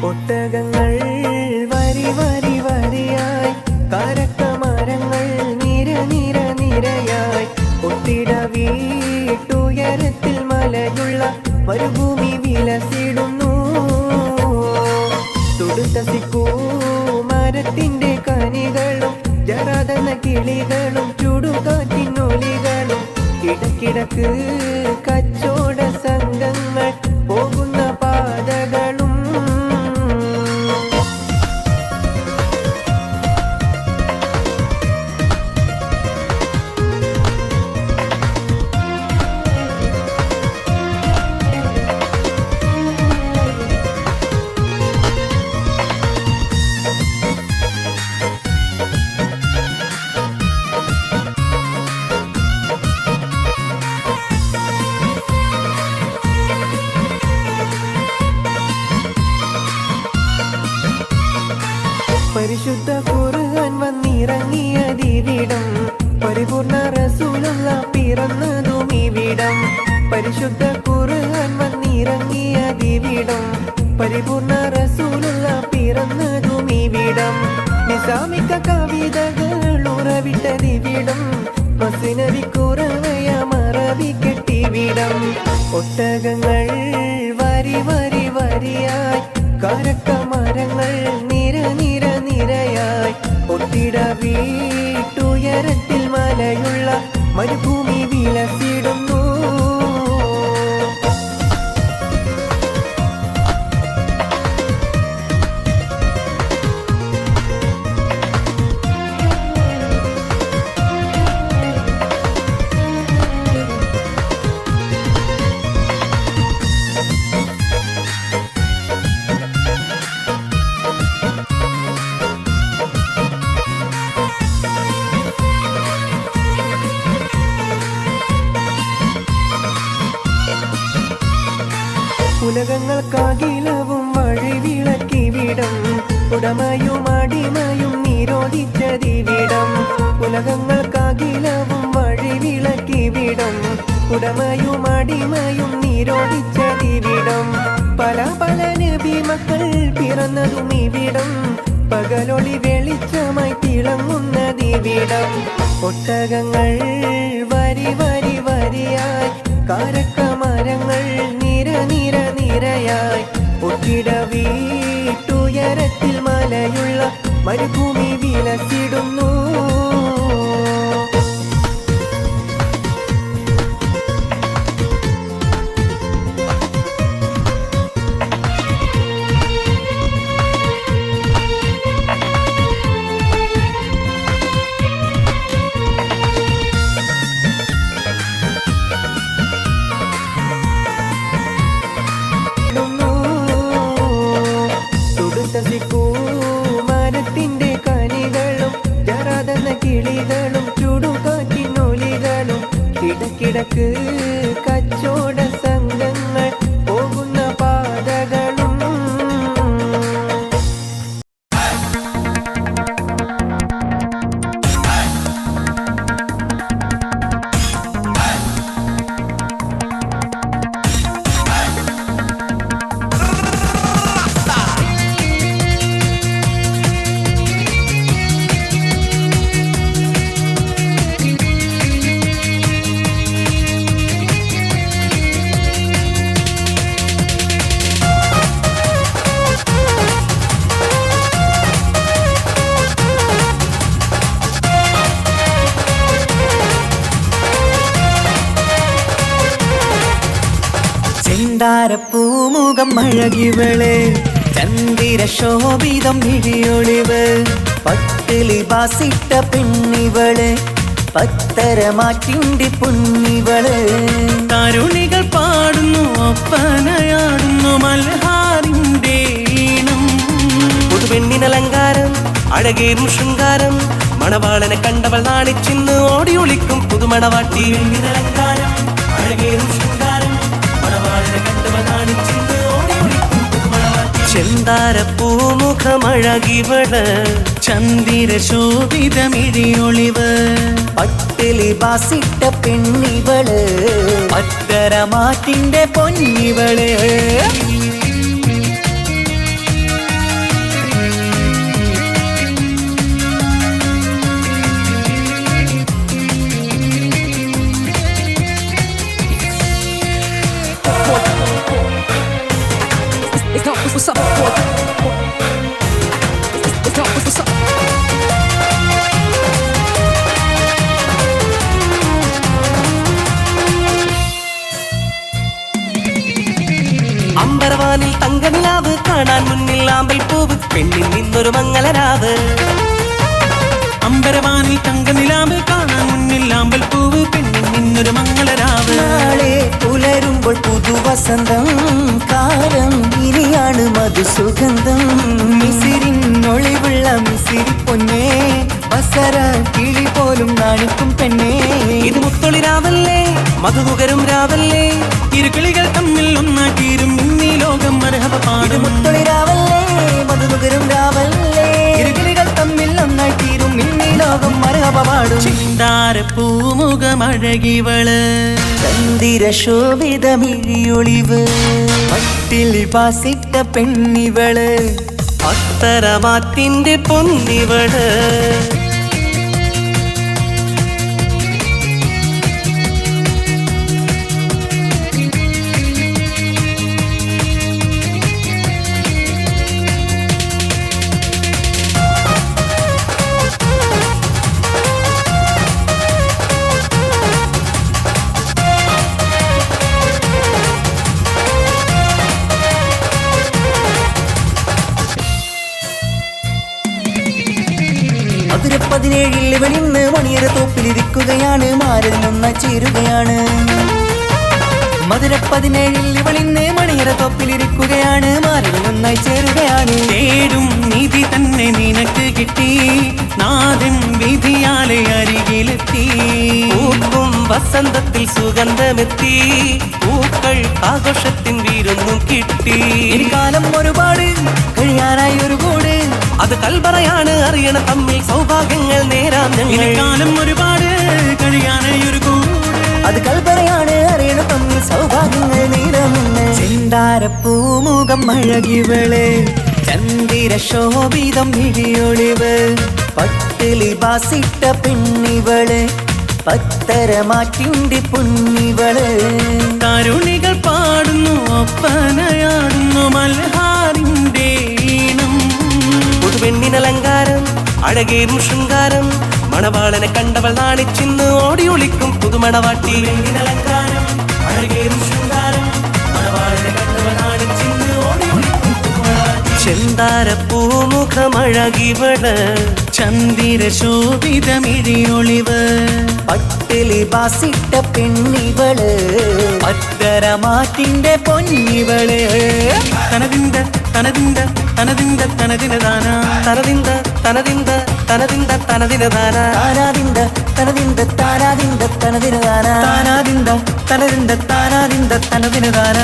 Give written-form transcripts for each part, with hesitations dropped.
ഒട്ടകങ്ങൾ വരി വരി വരിയായി, കാരക്കമരങ്ങൾ നിര നിര നിരയായി, ഒത്തിട വീട്ടുയരത്തിൽ മലയുള്ള മരുഭൂമി വിലസിടുന്നു. തുടുത്ത സിക്കൂ മരത്തിന്റെ കനികളും ജറാതെന്ന കിളികളും ചുടുകാറ്റിനൊലികളും, ഇടക്കിടക്ക് കച്ചോട സംഘങ്ങൾ പോകുന്ന പാതകളും. പരിശുദ്ധ ഖുർആൻ വന്നിറങ്ങിയതിവിടം, പരിപൂർണ റസൂലുള്ള പിറന്നതും ഇവിടം. പരിശുദ്ധ ഖുർആൻ വന്നിറങ്ങിയതിവിടം, പരിപൂർണ റസൂലുള്ള പിറന്നതും ഇവിടം. നിസാമിക കവിതകൾ ഉറവിട്ടതിവിടം, മസ്നവി കുറവയ മറവി കെട്ടിവിടം. ഒട്ടകങ്ങൾ വരി വരി വരിയായി, കാരക്കമരങ്ങൾ നിര നിര നിരയായി, ഒത്തിട വീട്ടുയരത്തിൽ മലയുള്ള മരുഭൂമി വിലസിടുന്നു. ഉലകങ്ങൾക്കാകിലവും വഴിവിളക്കിവിടം, ഉടമയും അടിമയും നിരോധിച്ചതിവിടം. ഉലകങ്ങൾക്കാകിലവും വഴിവിളക്കിവിടം, ഉടമയും അടിമയും നിരോധിച്ചതിവിടം. പല പല നബി മക്കൾ പിറന്നതും ഇവിടം, പകലൊളി വെളിച്ചമായി തിളങ്ങുന്നതിവിടം. ഒട്ടകങ്ങൾ വരി വരി വരിയായി, കാരക്കമരങ്ങൾ നിര നിര നിരയായി, ഒത്തിട വീട്ടുയരത്തിൽ മലയുള്ള മരുഭൂമി വിലസിടുന്നു. മരത്തിന്റെ കനികളും ജറാതെന്ന കിളികളും ചുടുകാറ്റിനൊലികളും, ഇടക്കിടക്ക് കച്ചോട സംഘങ്ങൾ പോകുന്ന പാതകളും. പൂമുഖം അഴകിവള്, ചന്ദിര ശോഭിതം മിഴിയൊളിവ്, പട്ടിലി ബാസിട്ട പെണ്ണിവള്, പത്തരമാറ്റിന്റെ പൊന്നിവള്. തരുണികൾ പാടുന്നു, ഒപ്പനയാടുന്നു മൽഹാറിന്റെ ഈണം. പുതുപെണ്ണിനലങ്കാരം അഴകേറും ശൃംഗാരം, മണവാളനെ കണ്ടവൾ നാണിച്ചിന്ന് ഓടി ഒളിക്കും പുതുമണവാട്ടി. അലങ്കാരം അഴകേറും ശൃംഗാരം, മണവാളനെ കണ്ടവൾ നാണിച്ചിന്ന് ഓടി ഒളിക്കും പുതുമണവാട്ടി. ചെന്താര പൂമുഖമഴകിവള്, ചന്ദിര ശോഭിതമിഴിയൊളിവ്, പട്ടിലി ബാസിട്ട പെണ്ണിവള്, പത്തരമാറ്റിന്റെ പൊന്നിവള്. It's not what's up. It's not what's up. അമ്പരവാനിൽ തങ്കനിലാവ് കാണാൻ മുന്നിൽ ആമ്പൽ പൂവ് പെണ്ണിൽ നിന്നൊരു മംഗലരാവ്. അമ്പരവാനിൽ തങ്കനിലാവ് കാണാൻ മുന്നിൽ ആമ്പൽ പൂവ് പെണ്ണിൽ നിന്നൊരു മംഗളരാവ്. നാളെ പുലരുമ്പോൾ പുതുവസന്തം കാലം ഇനിയാണ് മധുസുഗന്ധം. മിസിരിനൊളിവുള്ള മിസിരി പൊന്നേ വസര കിളി പോലും നാണിക്കും പെണ്ണേ. ഇത് മുത്തൊളിരാവല്ലേ മധുകുകരും രാവല്ലേ. ഇരുകിളികൾ തമ്മിൽ ഒന്നാക്കിയിരും ഇന്നീ ലോകം മരഹബ ഇത് പാടും. മുത്തൊളിരാവല്ലേ മധുനുകരും രാവല്ലേ. ഇരുകിളികൾ തമ്മിൽ ഒന്നായി തീരും ഇന്നീ ലോകം മരഹബ പാടും. ചിന്താര പൂമുഖമഴകിവള് ചന്ദിര ശോഭിതമിഴിയൊളിവ് പട്ടിലി പാസിട്ട പെണ്ണിവള് അത്തരമാറ്റിന്റെ പൊന്നിവള്. മധുര 17 വെളിന്ന് മണിയറ തോപ്പിലിരിക്കുകയാണ് മാറിൽ നന്നായി ചേരുകയാണ്. മധുര 17 വെളിന്ന് മണിയറ തോപ്പിലിരിക്കുകയാണ് മാറിൽ നന്നായി ചേരുകയാണ്. തേടും നിധി തന്നെ നിനക്ക് കിട്ടി നാദൻ വിധിയാലെ അരികിലെത്തി. പൂക്കും വസന്തത്തിൽ സുഗന്ധമെത്തി പൂക്കൾ ആഘോഷത്തിൻ വീരൊന്നും കിട്ടി. ഇനി കാലം ഒരുപാട് കഴിയാനായി ഒരു കൂട് അത് കൽബറയാണ് അറിയണ തമ്മിൽ സൗഭാഗ്യങ്ങൾ നേരാം ഇനി ഞങ്ങൾ. കാലം ഒരുപാട് കഴിയാനായി ഒരു കൂട്. അത് കൽപ്പറയാണ് അറിയണ തമ്മിൽ സൗഭാഗ്യങ്ങൾ നീരമുണ്ട്. ചെന്താരപ്പൂമുഖം അഴകിവള് ചന്ദിര ശോഭിതം ഇഴിയൊളിവ് പട്ടിലി ബാസിട്ട പെണ്ണിവള് പത്തരമാറ്റിന്റെ പൊന്നിവള്. തരുണികൾ പാടുന്നു ഒപ്പനയാടുന്നു മൽഹാറിന്റെ ഈണം. പുതുപെണ്ണിനലങ്കാരം അഴകേറും ശൃംഗാരം മണവാളനെ കണ്ടവൾ നാണിച്ചിന്ന് ഓടി ഒളിക്കും പുതുമണവാട്ടി. അലങ്കാരം അഴകേറും ശൃംഗാരം മണവാളനെ കണ്ടവൾ നാണിച്ചിന്ന് ഓടി ഒളിക്കും പുതുമണവാട്ടി. ചെന്താരപ്പൂമുഖമഴകിവള് ചന്ദിര ശോഭിതമിഴിയൊളിവ് പട്ടിലി ബാസിട്ട പെണ്ണിവള് പത്തരമാറ്റിന്റെ പൊന്നിവള്. തനതിന്ത തനതിന്ത തനതിന്ത തനതിനദാന തനതിന്ത തനതിന്ത തനതിന്ത തനതിനദാന. താനാദിന്ത തനതിന്ത താനാദിന്ത തനതിനദാന. താനാദിന്ത തനതിന്ത താനാദിന്ത തനതിനദാന.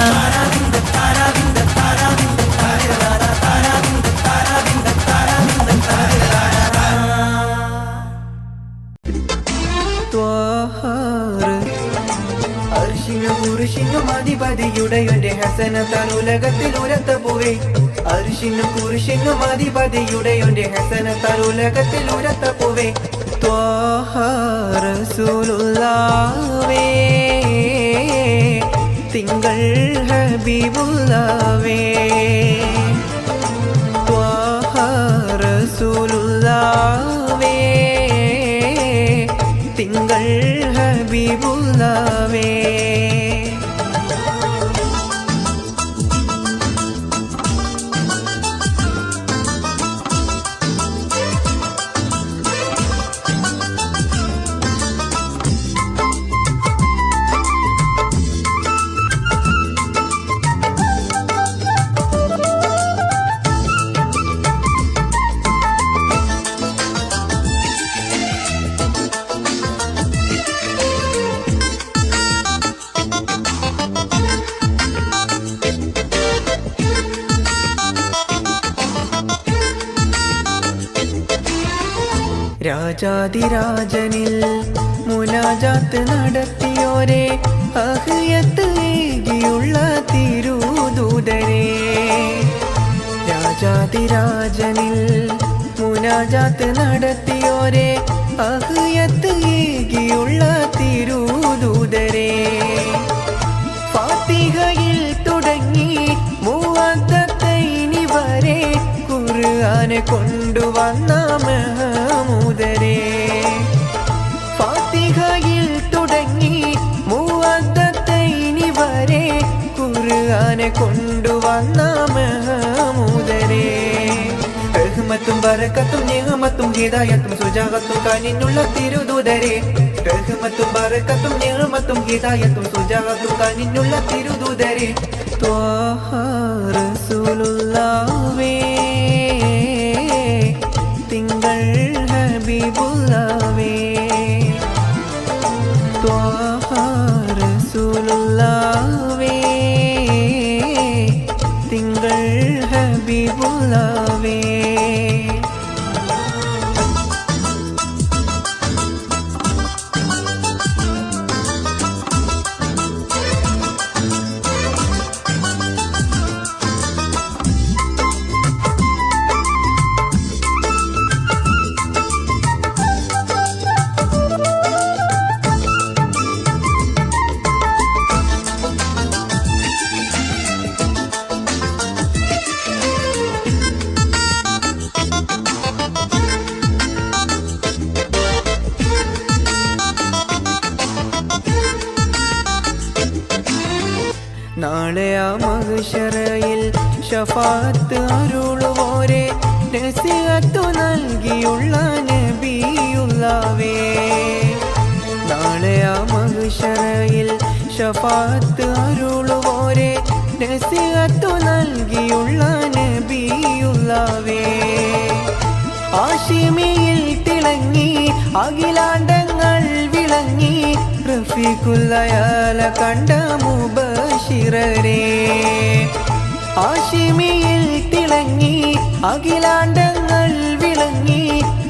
കുരിശിനും അധിപതിയുടെയൊന്റെ ഹസനത്താൽ ഉലകത്തിൽ ഉരത്ത പോവേ. അരിശിനും കുരിശിനും അധിപതിയുടെയൊന്റെ ഹസനത്താൽ ഉലകത്തിൽ ഉരത്ത പോവേ. ത്വാഹ റസൂലുള്ളാവേ തിങ്കൾ ഹബീബുള്ളാവേ. ത്വാഹ റസൂലുള്ളാവേ തിങ്കൾ ഹബീബുള്ളാവേ. രാജാതിരാജനിൽ മുനാജാത്ത് നടത്തിയോരെ അഹ്യത്ത് ഏകിയുള്ള തിരുദൂതരെ. രാജാതിരാജനിൽ മുനാജാത്ത് നടത്തിയോരെ അഹ്യത്ത് ഏകിയുള്ള തിരുദൂതരെ. ഫാത്തിഹയിൽ തുടങ്ങി മുഅദ്ദത്ത് ഖുർആനെ കൊണ്ടുവന്ന മഹമൂദരെ ഫാത്തിഹയിൽ തുടങ്ങി മുഅദ്ദത്തൈനി വരെ ഖുർആനെ കൊണ്ടുവന്ന മഹമൂദരെ റഹ്മത്തും ബറകത്തും നിഅമത്തും ഹിദായത്തും സുജാഅത്തും കനിഞ്ഞുള്ള തിരുദൂതരെ റഹ്മത്തും ബറകത്തും നിഅമത്തും ഹിദായത്തും സുജാഅത്തും കനിഞ്ഞുള്ള തിരുദൂതരെ ത്വാഹ റസൂലുള്ളാഹേ തിങ്കൾ ഹബീബുള്ളാഹേ ത്വാഹ റസൂലുള്ളാഹേ തിങ്കൾ ഹബീബുള്ളാഹേ നാളെ ആ മഹ്ശറയിൽ ശഫാഅത്ത് അരുളുവോരെ നസിഹത്തു നൽകിയുള്ള നബിയുള്ളാവേ നാളെ ആ മഹ്ശറയിൽ ശഫാഅത്ത് അരുളുവോരെ നസിഹത്തു നൽകിയുള്ള നബിയുള്ളാവേ ആശിമിയിൽ തിളങ്ങി അഖിലാണ്ടങ്ങൾ വിളങ്ങി റഫീഖുല്ലയാല കണ്ട മുബശിറരേ ആശിമിയിൽ തിളങ്ങി അഖിലാണ്ടങ്ങൾ വിളങ്ങി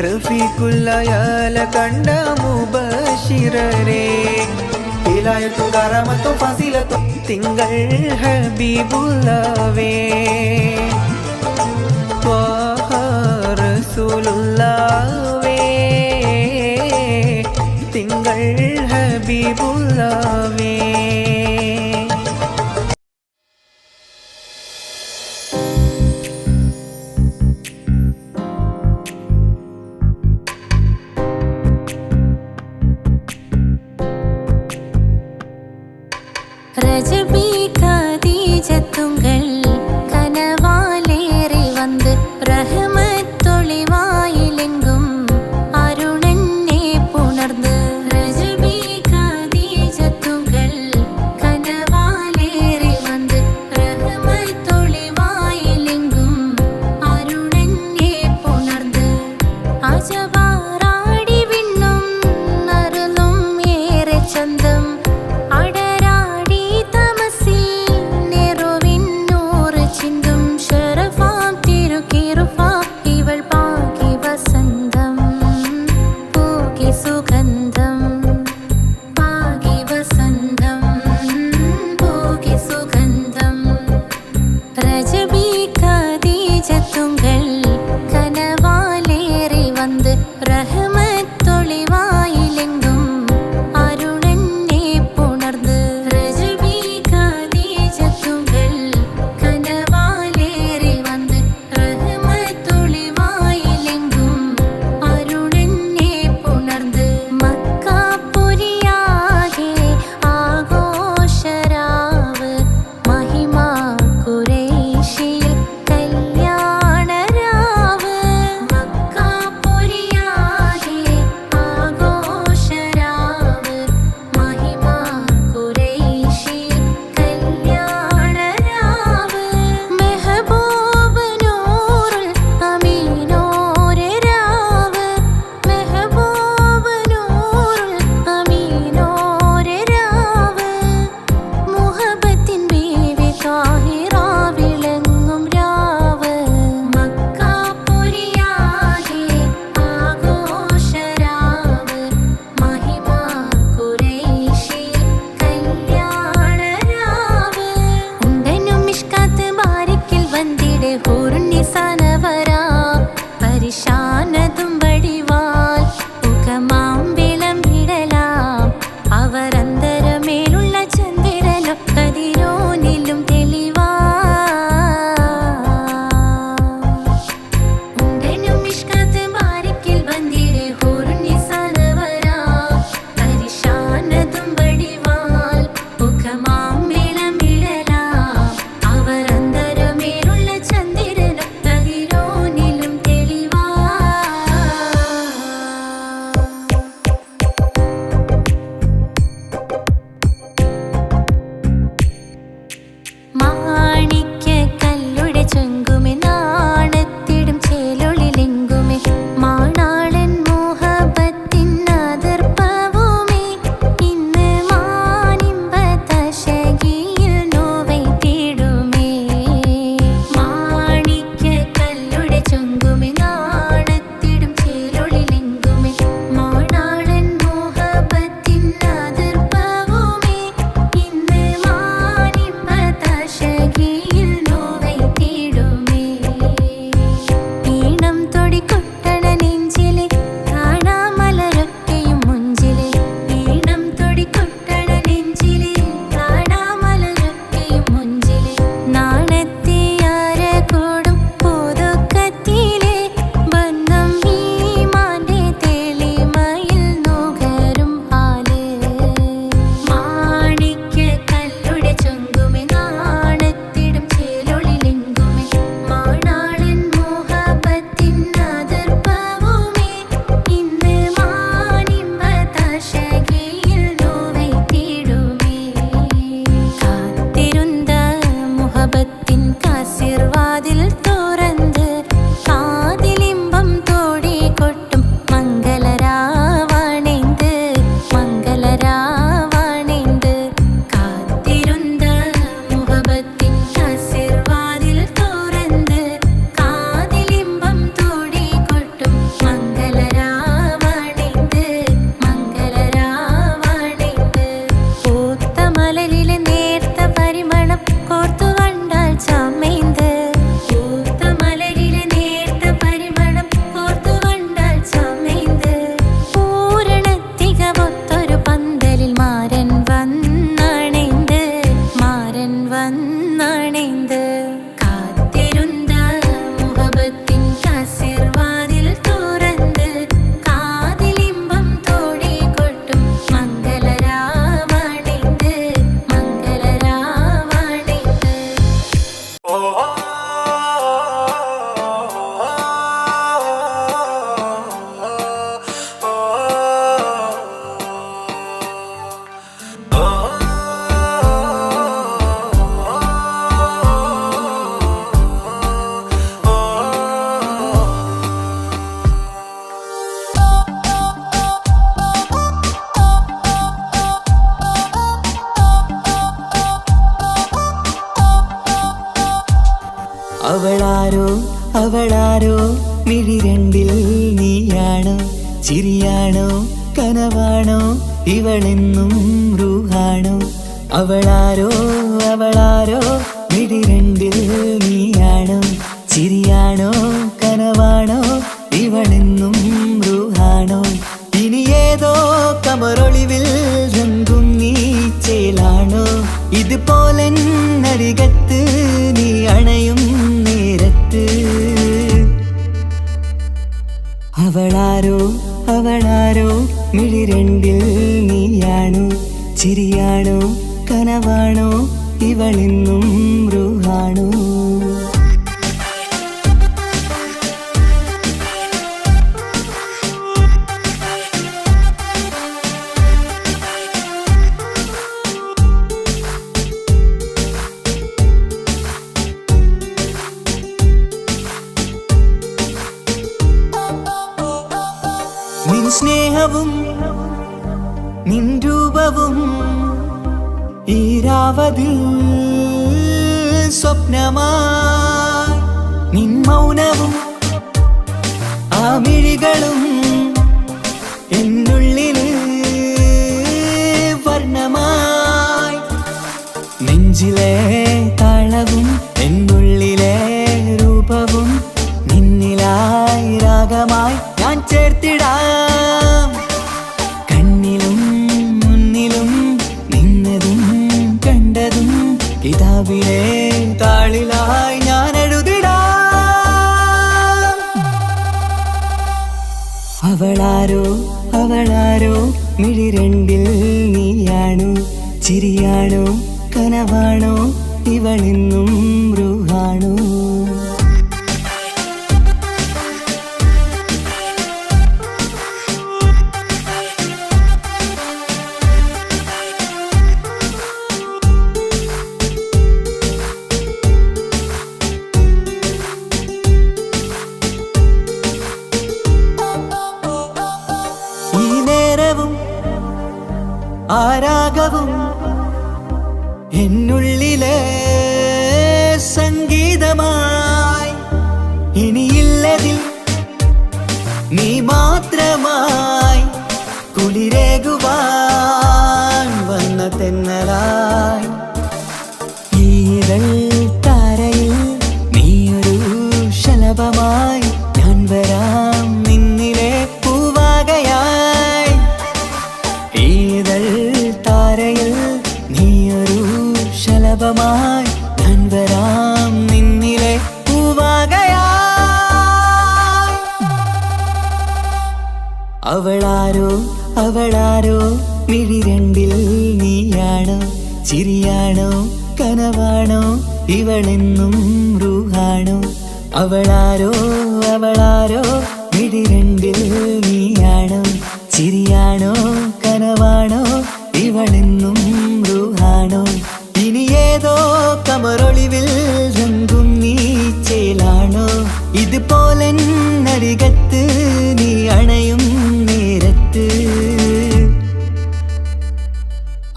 റഫീഖുല്ലയാല കണ്ട മുബശിറരേ ഹിലായത്തും കറാമത്തും ഫസിലത്തും തിങ്കൾ ഹബീബുള്ളാഹേ ത്വാഹ റസൂലുള്ളാഹേ തിങ്കൾ ഹബീബുള്ളാഹേ ரஜபி கதீஜத்துங்கள் கனவாலேறி வந்து ரஹமத்தொளிவாயிலெங்கும் அருணன்னே புணர்ந்து ரஜபி கதீஜத்துங்கள் கனவாலேறி வந்து ரஹமத்தொளிவாயிலெங்கும் அருணன்னே புணர்ந்து அஜபாராடி விண்ணும் அருளும் ஏറെ ചന്തം അടരാടി തമസിൽ നെറുവിൻ നൂറ് ചിന്തും ശരഫാം തിരുക്കിറുഫാ ഇവൾ പാകി വസന്തം പൂകി സുഗന്ധം പാകി വസന്തം പൂകി സുഗന്ധം രജബി ഖദീജത്തുങ്കൾ കനവാലേറി വന്ന് റഹ്മത്തൊളിവായിലെങ്കും അരുണന്നെ പുണർന്ന് രജബി ഖദീജത്തുങ്കൾ കനവാലേറി വന്ന് റഹ്മത്തൊളിവായിലെങ്കും അരുണന്നെ പുണർന്ന് മക്കാപുരിയാകെ ആഘോഷരാവ് മഹിമാ ഖുറൈശിയിൽ കല്യാണരാവ് മക്കാപുരിയാകെ ആഘോഷരാവ് മഹിമാ ഖുറൈശിയിൽ കല്യാണരാവ് മെഹബൂബ് നൂറുൽ അമീനോരെ രാവ് മെഹബൂബ് നൂറുൽ അമീനോരെ രാവ് മുഹബത്തിൻ ബീവി താഹിറ വിളങ്ങും രാവ് മക്കാപുരിയാകെ ആഘോഷരാവ് മഹിമാ ഖുറൈശിയിൽ കല്യാണരാവ് ഉണ്ടനും മിഷ്കാത്ത് ബാരിക്കിൽ വന്നിടെ ഹൂറുന്നിസാനവരാ പരിശാനതും വടിവാൽ മുഖമാം വിളമ്പിടലാം അവരന്തരമേലുള്ള ചന്ദ്രനോ കതിരോനിലും തെളിവാ ഉണ്ട ചൊങ്കുമെ നാണത്തിടും ചേലൊളിലെങ്കുമെ മാണാളൻ മോഹബത്തിൻ അതിർപ്പവുമേ ഇന്ന് മാനിമ്പ തശകിയിൽ നോവൈ തേടുമേ മാണിക്യ കല്ലുടെ ചൊങ്കുമെ നാണത്തിടും ചേലൊളിലെങ്കുമെ മാണാളൻ മോഹബത്തിൻ അതിർപ്പവുമേ ഇന്ന് മാനിമ്പ തശകിയിൽ നോവൈ തേടുമേ ഈണം തൊടികൊട്ടണ നെഞ്ചിലെ കാണാമലരൊക്കെയും മുഞ്ചിലെ ഈണം തൊടികൊട്ടണ നെഞ്ചിലെ കാണാമലരൊക്കെയും മുഞ്ചിലെ നാണത്തിയാര കൂടും പുതുക്കത്തിലെ ബന്ധം ഈമാന്റെ തെളിമയിൽ നുകരും ഹാല് മാണിക്യ കല്ലുടെ ചൊങ്കുമെ നാണത്തിടും ചേലൊളിലെങ്കുമെ മാണാളൻ മോഹബത്തിൻ അതിർപ്പവുമേ ഇന്ന് മാനിമ്പ തശകിയിൽ നോവൈ തേടുമേ കാത്തിരുந்த മുഹബത്തിൻ കാസിർവാതിൽ തുറന്ന് കാതിലിമ്പം തോടി കൊട്ടും മംഗളരാവണൈந்து മംഗളരാവണൈந்து കാത്തിരുந்த മുഹബത്തിൻ കാസിർവാതിൽ തുറന്ന് കാതിലിമ്പം തോടി കൊട്ടും മംഗളരാവണൈந்து മംഗളരാവണൈந்து പൂത്ത മലരിലെ നേർത്ത പരിമളം കോർത്തു കണ്ടാൽ ചമൈந்து പൂത്ത മലരിലെ നേർത്ത പരിമളം കോർത്തു കണ്ടാൽ ചമൈந்து പൂരണത്തികവൊത്തൊരു പന്തലിൽ മാരൻ വന്നണൈந்து മാരൻ വന്നണൈந்து കാത്തിരുந்த മുഹബത്തിൻ കാസിർവാതിൽ തുറന്ന് കാതിലിമ്പം തോടി കൊട്ടും മംഗളരാവണൈந்து മംഗളരാവണൈந்து അവളാരോ അവളാരോ മിഴി രണ്ടിൽ നീയാണോ ചിരിയാണോ കനവാണോ ഇവളെന്നും റൂഹാണോ അവളാരോ അവളാരോ മിഴി രണ്ടിൽ നീയാണോ ചിരിയാണോ കനവാണോ ഇവളെന്നും റൂഹാണോ ഇനി ഏതോ കമറൊളിവിൽ രംഗും നീ ചേലാണോ ഇതുപോലെ നരികത്ത് നീ അണയും നേരത്ത് അവളാരോ അവളാരോ മിഴി രണ്ടിൽ നീയാണോ ചിരിയാണോ കനവാണോ ഇവളെന്നും റൂഹാണോ നിൻ സ്നേഹവും നിൻ രൂപവും ഈരാവതിൽ സ്വപ്നമായി നിൻ മൗനവും ആ മിഴികളും എന്നുള്ളിൽ വർണ്ണമായി നെഞ്ചിലെ താളവും എന്നുള്ളിലെ രൂപവും നിന്നിലായി രാഗമായി ഞാൻ ചേർത്തിടാം കണ്ണിലും മുന്നിലും നിന്നതും കണ്ടതും കിതാബിലെ താളിലായി ഞാൻ എഴുതിടാം അവളാരോ അവളാരോ മിഴി രണ്ടിൽ നീയാണോ ചിരിയാണോ കനവാണോ ഇവളെന്നും റൂഹാണോ രാഗവും എന്നുള്ളിലെ സംഗീതമായി ഇനിയില്ലതിൽ നീ മാത്രമായി കുളിരേകുവാൻ വന്ന തെന്നലായി ഈതൾ താരയിൽ നീയൊരു ശലഭമായി ഞാൻ വരാം നിന്നിലെ പൂവാകയായി ഈതൾ താരയിൽ നീയൊരു ശലഭമായി ഞാൻ വരാം നിന്നിലെ പൂവാകയായി അവളാരോ അവളാരോ മിഴിരണ്ടിൽ നീയാണോ ചിരിയാണോ കനവാണോ ഇവളെന്നും റൂഹാണോ അവളാരോ അവളാരോ മിഴിരണ്ടിൽ നീയാണോ ചിരിയാണോ കനവാണോ ഇവളെന്നും റൂഹാണോ ഇനി ഏതോ കമറൊളിവിൽ രംഗും നീ ചേലാണോ ഇതുപോലെ നരികത്ത് നീ അണയും നേരത്ത്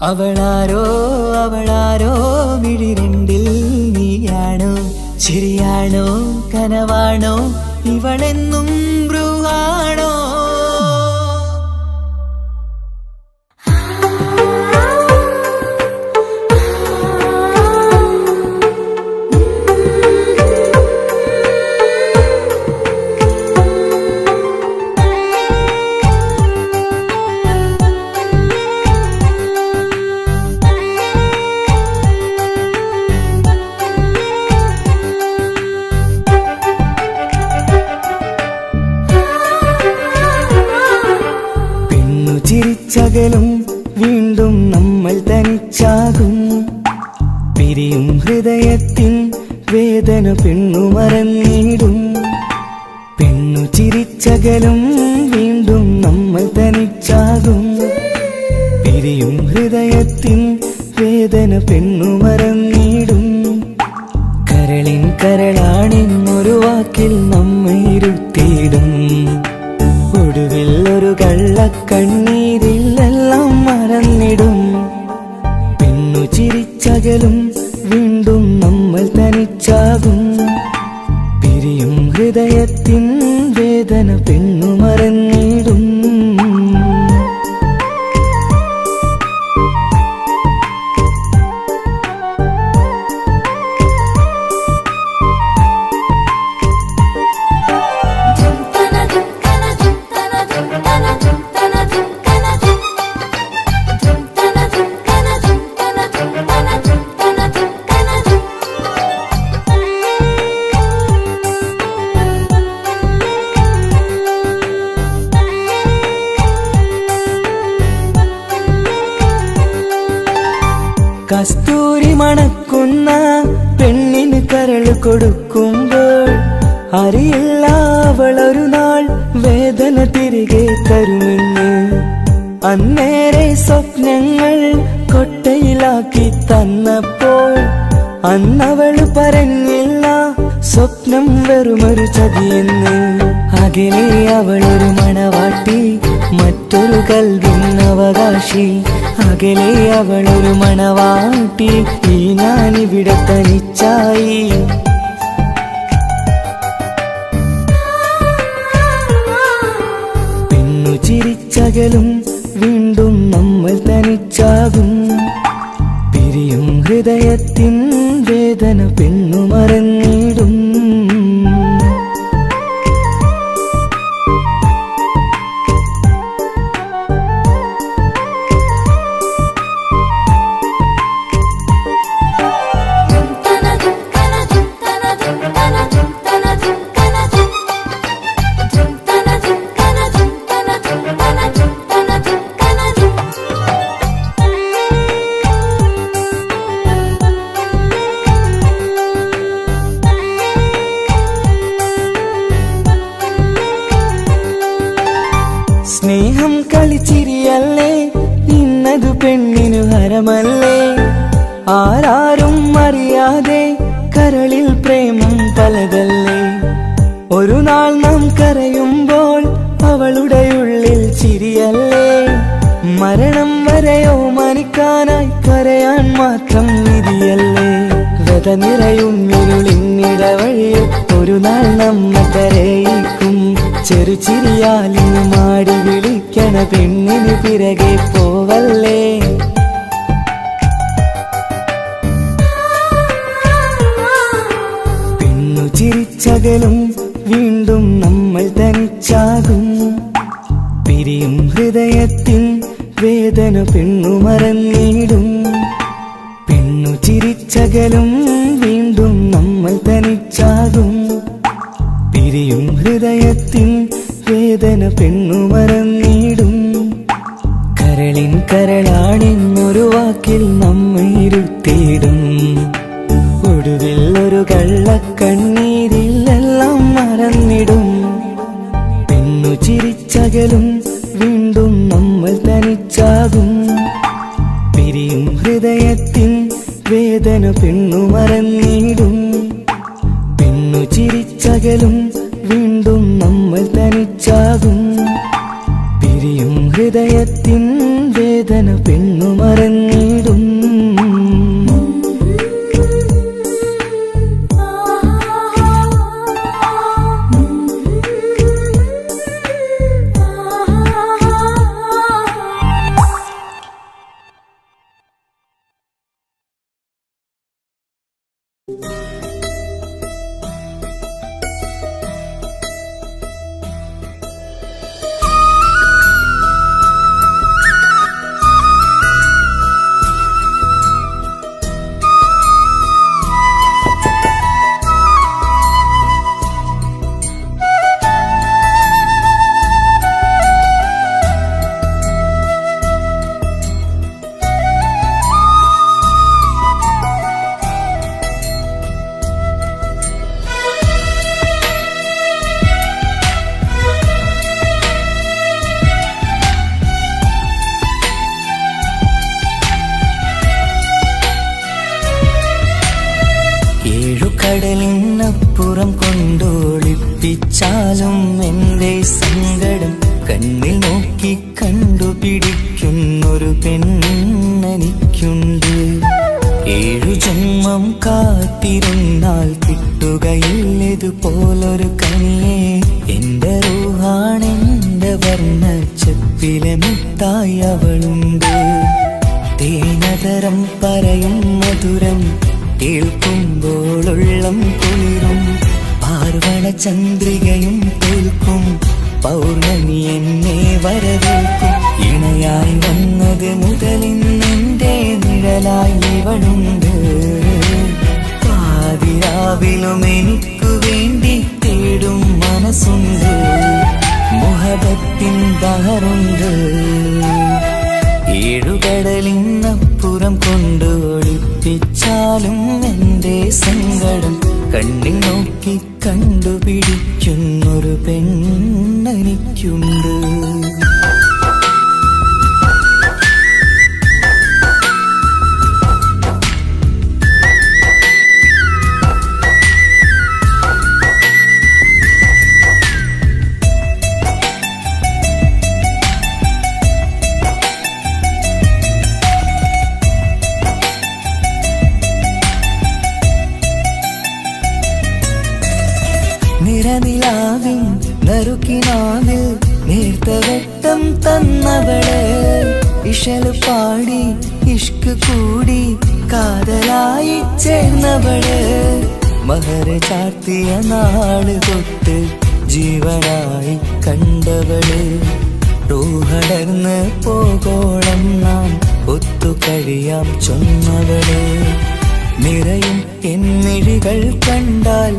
അവളാരോ അവളാരോ മിഴിരണ്ടിൽ നീയാണോ ശരിയാണോ കനവാണോ ഇവളെന്നും ബ്രൂഹാണോ ചിരിച്ചകലും വീണ്ടും നമ്മൾ തനിച്ചാകും പിരിയും ഹൃദയത്തിൻ വേദന പെണ്ണു മറന്നിടും പെണ്ണു ചിരിച്ചകലും വീണ്ടും നമ്മൾ തനിച്ചാകും പിരിയും ഹൃദയത്തിൻ വേദന പെണ്ണു മറന്നിടും കരളിൻ കരളാണെന്നൊരു വാക്കിൽ നമ്മെ ഇരുത്തിയിടും ഒടുവിൽ ഒരു കള്ളക്കണ്ണീരിലെല്ലാം മറന്നിടും പെണ്ണു ചിരിച്ചകലും വീണ്ടും നമ്മൾ തനിച്ചാകും പിരിയും ഹൃദയത്തിൻ വേദന പെണ്ണു മറന്നിടും കസ്തൂരി മണക്കുന്ന പെണ്ണിന് കരള് കൊടുക്കുമ്പോൾ അറിയില്ല അവളൊരു നാൾ വേദന തിരികെ തരുമെന്ന് അന്നേരെ സ്വപ്നങ്ങൾ കൊട്ടയിലാക്കി തന്നപ്പോൾ അന്നവള് പറഞ്ഞില്ല സ്വപ്നം വെറുമൊരു ചതിയെന്ന് അകലെ അവളൊരു മണവാട്ടി മറ്റൊരു കൽവിൻ അവകാശി അകലെ അവളൊരു മണവാട്ടി ഈ ഞാനിവിടെ തനിച്ചായി പെണ്ണു ചിരിച്ചകലും വീണ്ടും നമ്മൾ തനിച്ചാകും പിരിയും ഹൃദയത്തിൻ വേദന പെണ്ണു മറന്നിടും സ്നേഹം കളിച്ചിരിയല്ലേ ഇന്നതു പെണ്ണിനു ഹരമല്ലേ ആരാരും അറിയാതെ കരളിൽ പ്രേമം പലതല്ലേ ഒരു നാൾ നാം കരയുമ്പോൾ അവളുടെ ഉള്ളിൽ ചിരിയല്ലേ മരണം വരെയോ മറയും ഇരുളിന്നിടവഴിയിൽ ഒരു നാൾ നമ്മ കരയിക്കും. ചെറുചിരിയാലിന് മാടി വിളിക്കണ പെണ്ണിന് പിറകെ പോവല്ലേ. പെണ്ണു ചിരിച്ചകലും വീണ്ടും നമ്മൾ തനിച്ചാകും. പിരിയും ഹൃദയത്തിൻ വേദന പെണ്ണു മറന്നിടും. പെണ്ണു ചിരിച്ചകലും വീണ്ടും നമ്മൾ തനിച്ചാകും. പിരിയും ഹൃദയത്തിൻ വേദന പെണ്ണു മറന്നിടും. കരളിൻ കരളാണെന്നൊരു വാക്കിൽ നമ്മെ ഇരുത്തിയിടും. ഒടുവിൽ ഒരു കള്ളക്കണ്ണീരിലെല്ലാം മറന്നിടും. പെണ്ണു ചിരിച്ചകലും വീണ്ടും നമ്മൾ തനിച്ചാകും. പിരിയും ഹൃദയത്തിൻ വേദന പെണ്ണു മറന്നിടും. പെണ്ണു ചിരിച്ചകലും വീണ്ടും നമ്മൾ തനിച്ചാകും. പിരിയും ഹൃദയത്തിൻ വേദന പെണ്ണു മറന്നിടും. കടലിനപ്പുറം കൊണ്ടോളിപ്പിച്ചാലും എൻ്റെ സങ്കടം കണ്ണിൽ നോക്കി കണ്ടുപിടിക്കുന്നൊരു പെണ്ണെനിക്കുണ്ട്. 7 ജന്മം കാത്തിരുന്നാൽ കിട്ടുകയില്ലതുപോലൊരു കനിയെ. എൻ്റെ റൂഹാണെൻ്റെ വർണ്ണച്ചപ്പിലെ മിഠായി അവളുണ്ട്. തേനതരം പറയും മധുരം കേൾക്കുമ്പോളുള്ളം കുളിരും. പാർവണ ചന്ദ്രികയും തോൽക്കും പൗർണമി എന്നെ വരവേൽക്കും. ഇണയായി വന്നത് മുതലിന്നെൻ്റെ നിഴലായി ഇവളുണ്ട്. പാതിരാവിലും എനിക്കു വേണ്ടി തേടും മനസ്സുണ്ട്. മുഹബത്തിൻ ബഹറുണ്ട്. 7 കടലിനപ്പുറം കൊണ്ടോടിപ്പിച്ചാലും എൻ്റെ സങ്കടം കണ്ണിൽ നോക്കി കണ്ടുപിടിക്കുന്നൊരു പെണ്ണെനിക്കുണ്ട്. നിറനിലാവിൻ നറുക്കിനാവിൽ നേർത്ത വെട്ടം തന്നവള്. ഇശല് പാടി ഇഷ്ക് കൂടി കാതലായി ചേർന്നവള്. മഹർ ചാർത്തിയ നാള് തൊട്ട് ജീവനായി കണ്ടവള്. റൂഹടർന്ന് പോകോളം നാം ഒത്തു കഴിയാം ചൊന്നവള്. നിറയും എന്നിഴികൾ കണ്ടാൽ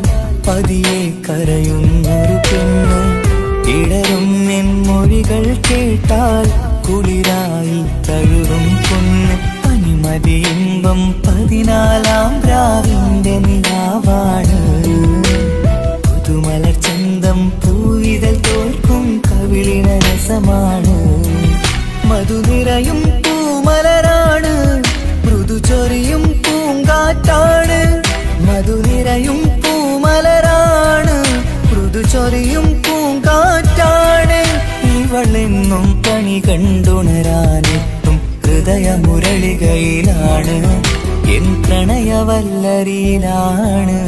പതിയെ കരയുന്നൊരു പെണ്ണ്. ഇടറും എൻ മൊഴികൾ കേട്ടാൽ കുളിരായി തഴുകും പൊന്ന്. പനിമതി ഇമ്പം 14-ാം രാവിന്റെ നിലാവാണ്. പുതുമലർ ചന്തം പൂവിതൽ തോൽക്കും കവിളിന രസമാണ്. മധു നിറയും പൂമലരാണ്. മൃദു ചൊരിയും പൂങ്കാറ്റാണ്. മധു നിറയും പൂമലരാണ്. മൃദു ചൊരിയും പൂങ്കാറ്റാണ്. ഇവളെന്നും പണി കണ്ടുണരാനെത്തും ഹൃദയമുരളികയിലാണ്. എൻ പ്രണയവല്ലരിയിലാണ്.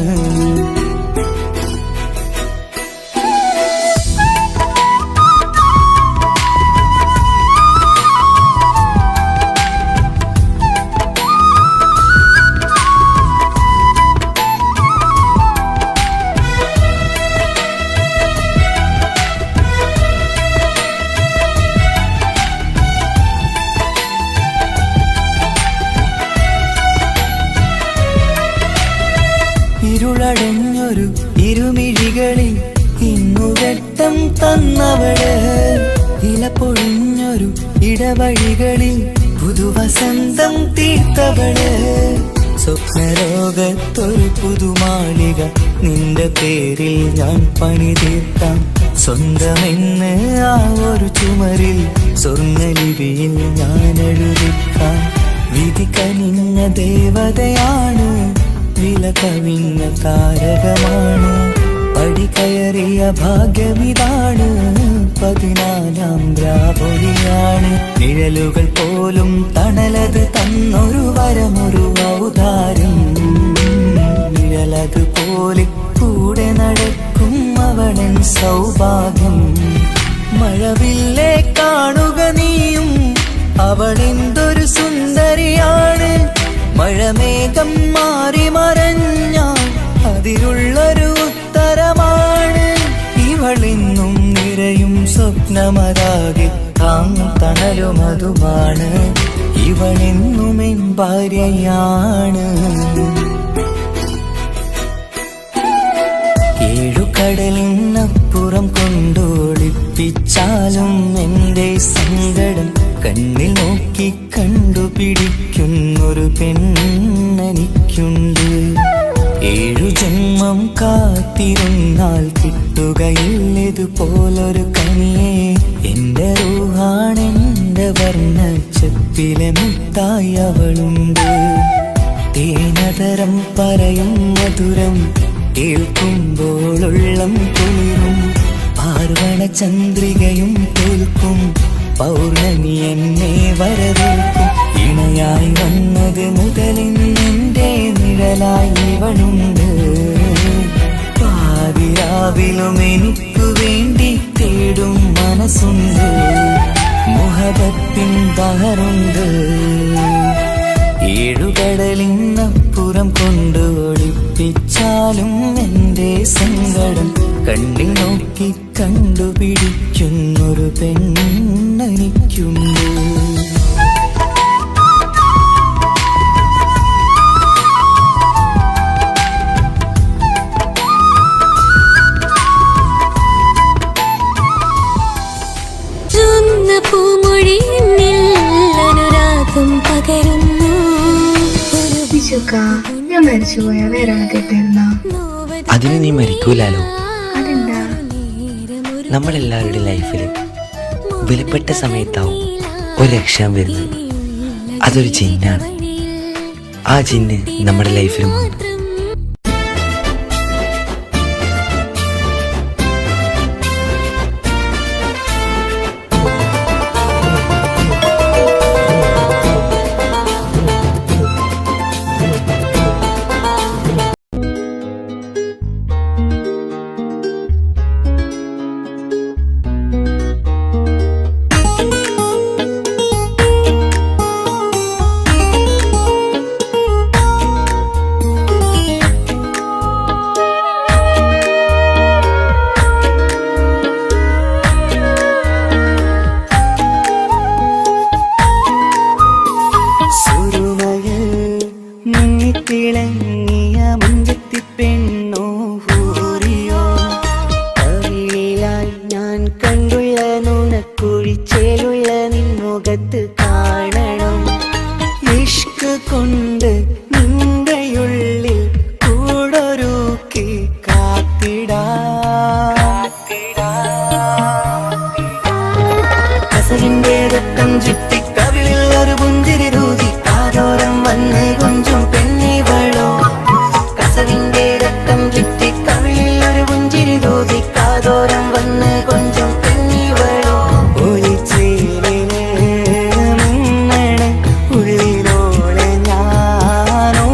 ഇരുളടഞ്ഞൊരു ഇരുമിഴികളിൽ ഇന്നു വെട്ടം തന്നവള്, ഇലപ്പൊഴിഞ്ഞൊരു ഇടവഴികളിൽ പുതുവസന്തം തീർത്തവള്. സ്വപ്നലോകത്തൊരു പുതുമാളിക നിന്റെ പേരിൽ ഞാൻ പണി തീർക്കാം. സ്വന്തമെന്ന് ആ ഒരു ചുമരിൽ സ്വർണ്ണലിപിയിൽ ഞാൻ എഴുതിക്കാം. വിധി കനിഞ്ഞ ദേവതയാണ്, വില കവിഞ്ഞ താരകമാണ്. പടി കയറിയ ഭാഗ്യമിതാണ്, 14ാം രാപൊലിയാണ്. നിഴലുകൾ പോലും തണലത് തന്നൊരു വരമൊരു ഔദാര്യം. നിഴലത് പോലെ കൂടെ നടക്കും അവളൻ സൗഭാഗ്യം. മഴവില്ലേ കാണുക നീയും, അവളെന്തൊരു സുന്ദരിയാണ്. മഴമേഘം മാറി മറഞ്ഞാൽ അതിലുള്ളൊരു ഉത്തരമാണ്. ഇവളിന്നും നിറയും സ്വപ്നമതാകെ താങ്ങും തണലും അതുമാണ്. ഇവളെന്നും എൻ ഭാര്യയാണ്. ഏഴുകടലിനപ്പുറം കൊണ്ടോളിപ്പിച്ചാലും എന്റെ സങ്കടം കണ്ണിൽ നോക്കി കണ്ടുപിടിക്കുന്നൊരു പെണ്ണെനിക്കുണ്ട്. 7 ജന്മം കാത്തിരുന്നാൽ കിട്ടുകയില്ലതുപോലൊരു കനിയെ. എന്റെ റൂഹാണെന്റെ വർണ്ണച്ചപ്പിലെ മുത്തായി അവളുണ്ട്. തേനതരം പറയും മധുരം കേൾക്കുമ്പോളുള്ളം കുളിരും. പാർവണ ചന്ദ്രികയും തോൽക്കും, പൗർണമി എന്നെ വരവേൽക്കും. ഇണയായി വന്നത് മുതലിന്നെന്റെ നിഴലായി ഇവളുണ്ട്. പാതിരാവിലും എനിക്കു വേണ്ടി തേടും മനസ്സുണ്ട്. മുഹബത്തിൻ ബഹറുണ്ട്. 7 കടലിനപ്പുറം കൊണ്ട് ഒളിപ്പിച്ചാലും എന്റെ സങ്കടം കണ്ണിൽ നോക്കി കണ്ടുപിടിക്കുന്നൊരു പെണ്ണെനിക്കുണ്ട്. അനുരാഗം പകരുന്നു. ഞാൻ മരിച്ചുപോയ വേറെ കേട്ടിരുന്ന അതിന് നീ മരിക്കൂലാലോ. അതെന്താ? നമ്മളെല്ലാവരുടെ ലൈഫിൽ വിലപ്പെട്ട സമയത്താവും ഒരു രക്ഷാൻ വരുന്നത്. അതൊരു ജിന്നാണ്. ആ ജിന്ന് നമ്മുടെ ലൈഫിലും ഉണ്ട്. തിളങ്ങിയ മുഞ്ചത്തി പെണ്ണോ ഹൂറിയോ, കവിളിലായി ഞാൻ കണ്ടുള്ള നുണക്കുഴിച്ചേലുള്ള നിൻമുഖത്ത് കാണണം. ഇഷ്ക് കൊണ്ട് നിന്റെയുള്ളിൽ കൂടൊരുക്കി കസലിന്റെ രക്തം ചുറ്റി കവിളിൽ ഒരു പുഞ്ചിരി രൂതി കാതോരം വന്ന് കൊഞ്ചും പെണ്ണിവളോ. കസവിന്റെ രക്തം ചുറ്റി കവിളിൽ ഒരു പുഞ്ചിരി രൂതി കാതോരം വന്ന് കൊഞ്ചും പെണ്ണിവളോ. ഒലിച്ചേലിന് മിന്നണ ഉള്ളിലോളെ ഞാനോ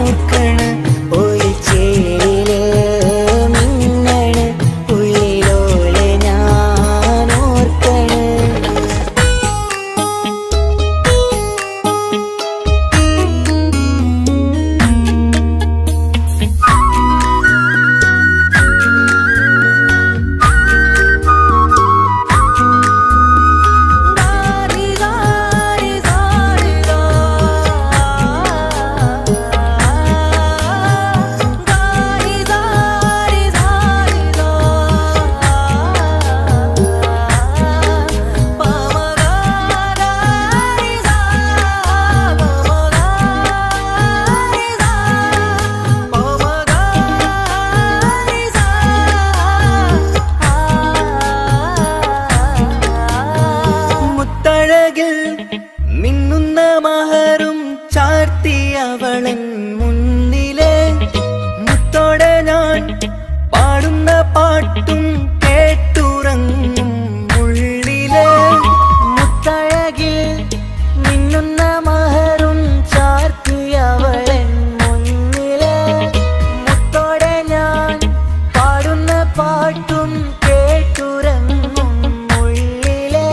പാട്ടും കേട്ടുറങ്ങും ഉള്ളിലെ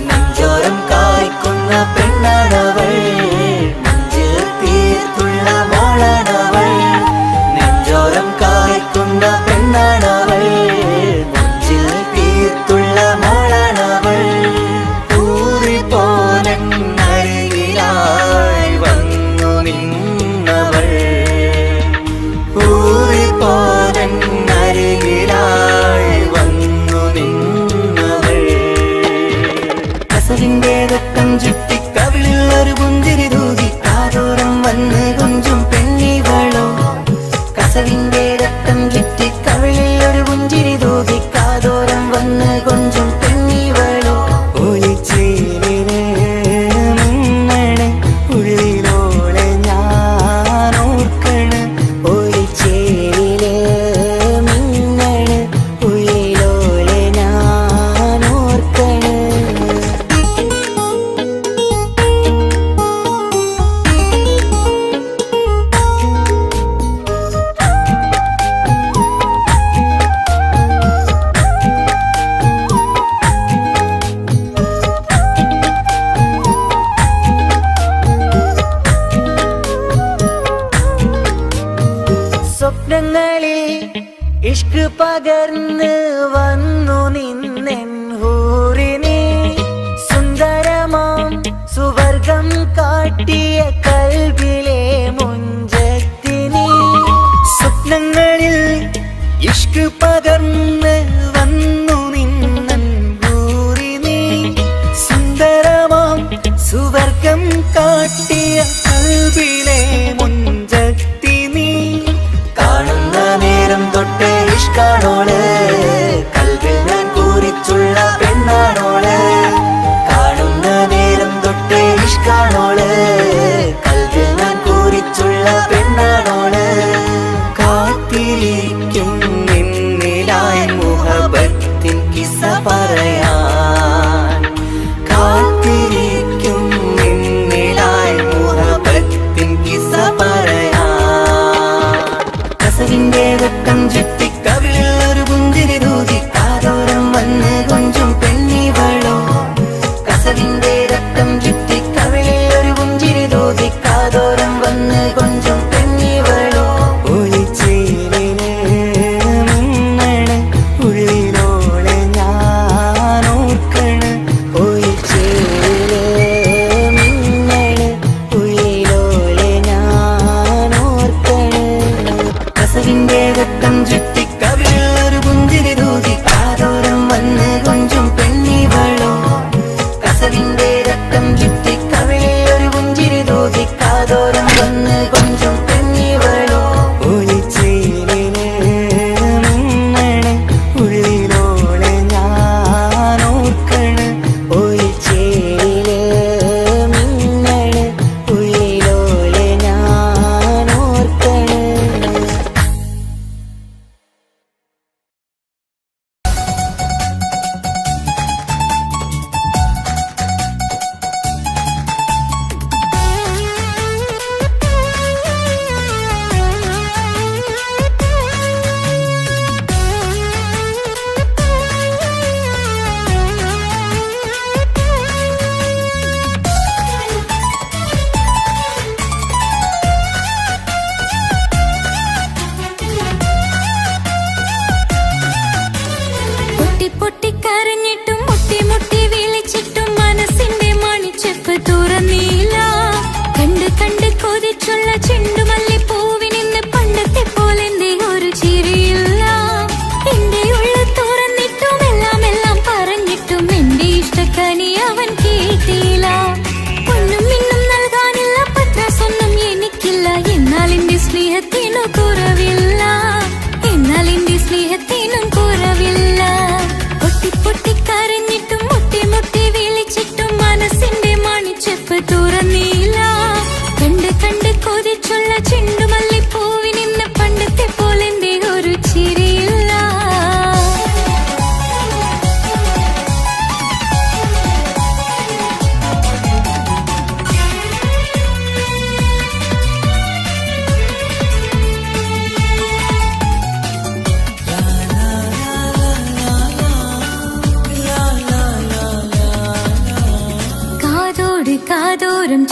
നെഞ്ചോരം കായ്ക്കുന്ന പെണ്ണാണവൾ നെഞ്ചിൽ തീർത്തുള്ള മോളാണവൾ നെഞ്ചോരം കായ്ക്കുന്ന പെണ്ണാണവൾ നെഞ്ചിൽ തീർത്തുള്ള മോളാണവൾ ൂറിപ്പോലരികിലായി വന്നു നിന്നവൾ ൂറിപ്പോലരികിലായി വന്നു നിന്നവൾ കസവിന്റെ രക്തം ചുറ്റി കവിളിൽ ഒരു പുഞ്ചിരി തൂകി കാതോരം വന്ന് കൊഞ്ചും പെണ്ണിവളോ കസവിന്റെ രക്തം ചുറ്റി കവിളിൽ ഒരു പുഞ്ചിരി തൂകി കാതോരം വന്ന് കൊഞ്ചും പെണ്ണിവളോ ഒളിച്ചേരിലെ മിന്നണ് ഉള്ളിലോളെ ഞാൻ ഓർക്കണ് ഒളിച്ചേരിലെ മിന്നണ് ഉള്ളിലോളെ ഞാൻ ഓർക്കണ് സ്വപ്നങ്ങളിൽ ഇഷ്ക് പകർന്ന് വന്നു നിന്നെൻ ഹൂറിനെ സുന്ദരമാം സുവർഗം കാട്ടിയ കൽബിലെ മുഞ്ചത്തിനെ സ്വപ്നങ്ങളിൽ ഇഷ്ക് പകർന്ന് വന്നു നിന്നെൻ ഹൂറിനെ സുന്ദരമാം സുവർഗം കാട്ടിയ കൽബിലെ മുഞ്ചത്തിനെ കാണുന്ന നേരം തൊട്ട് ഇഷ്കാണോള് കൽബിൽ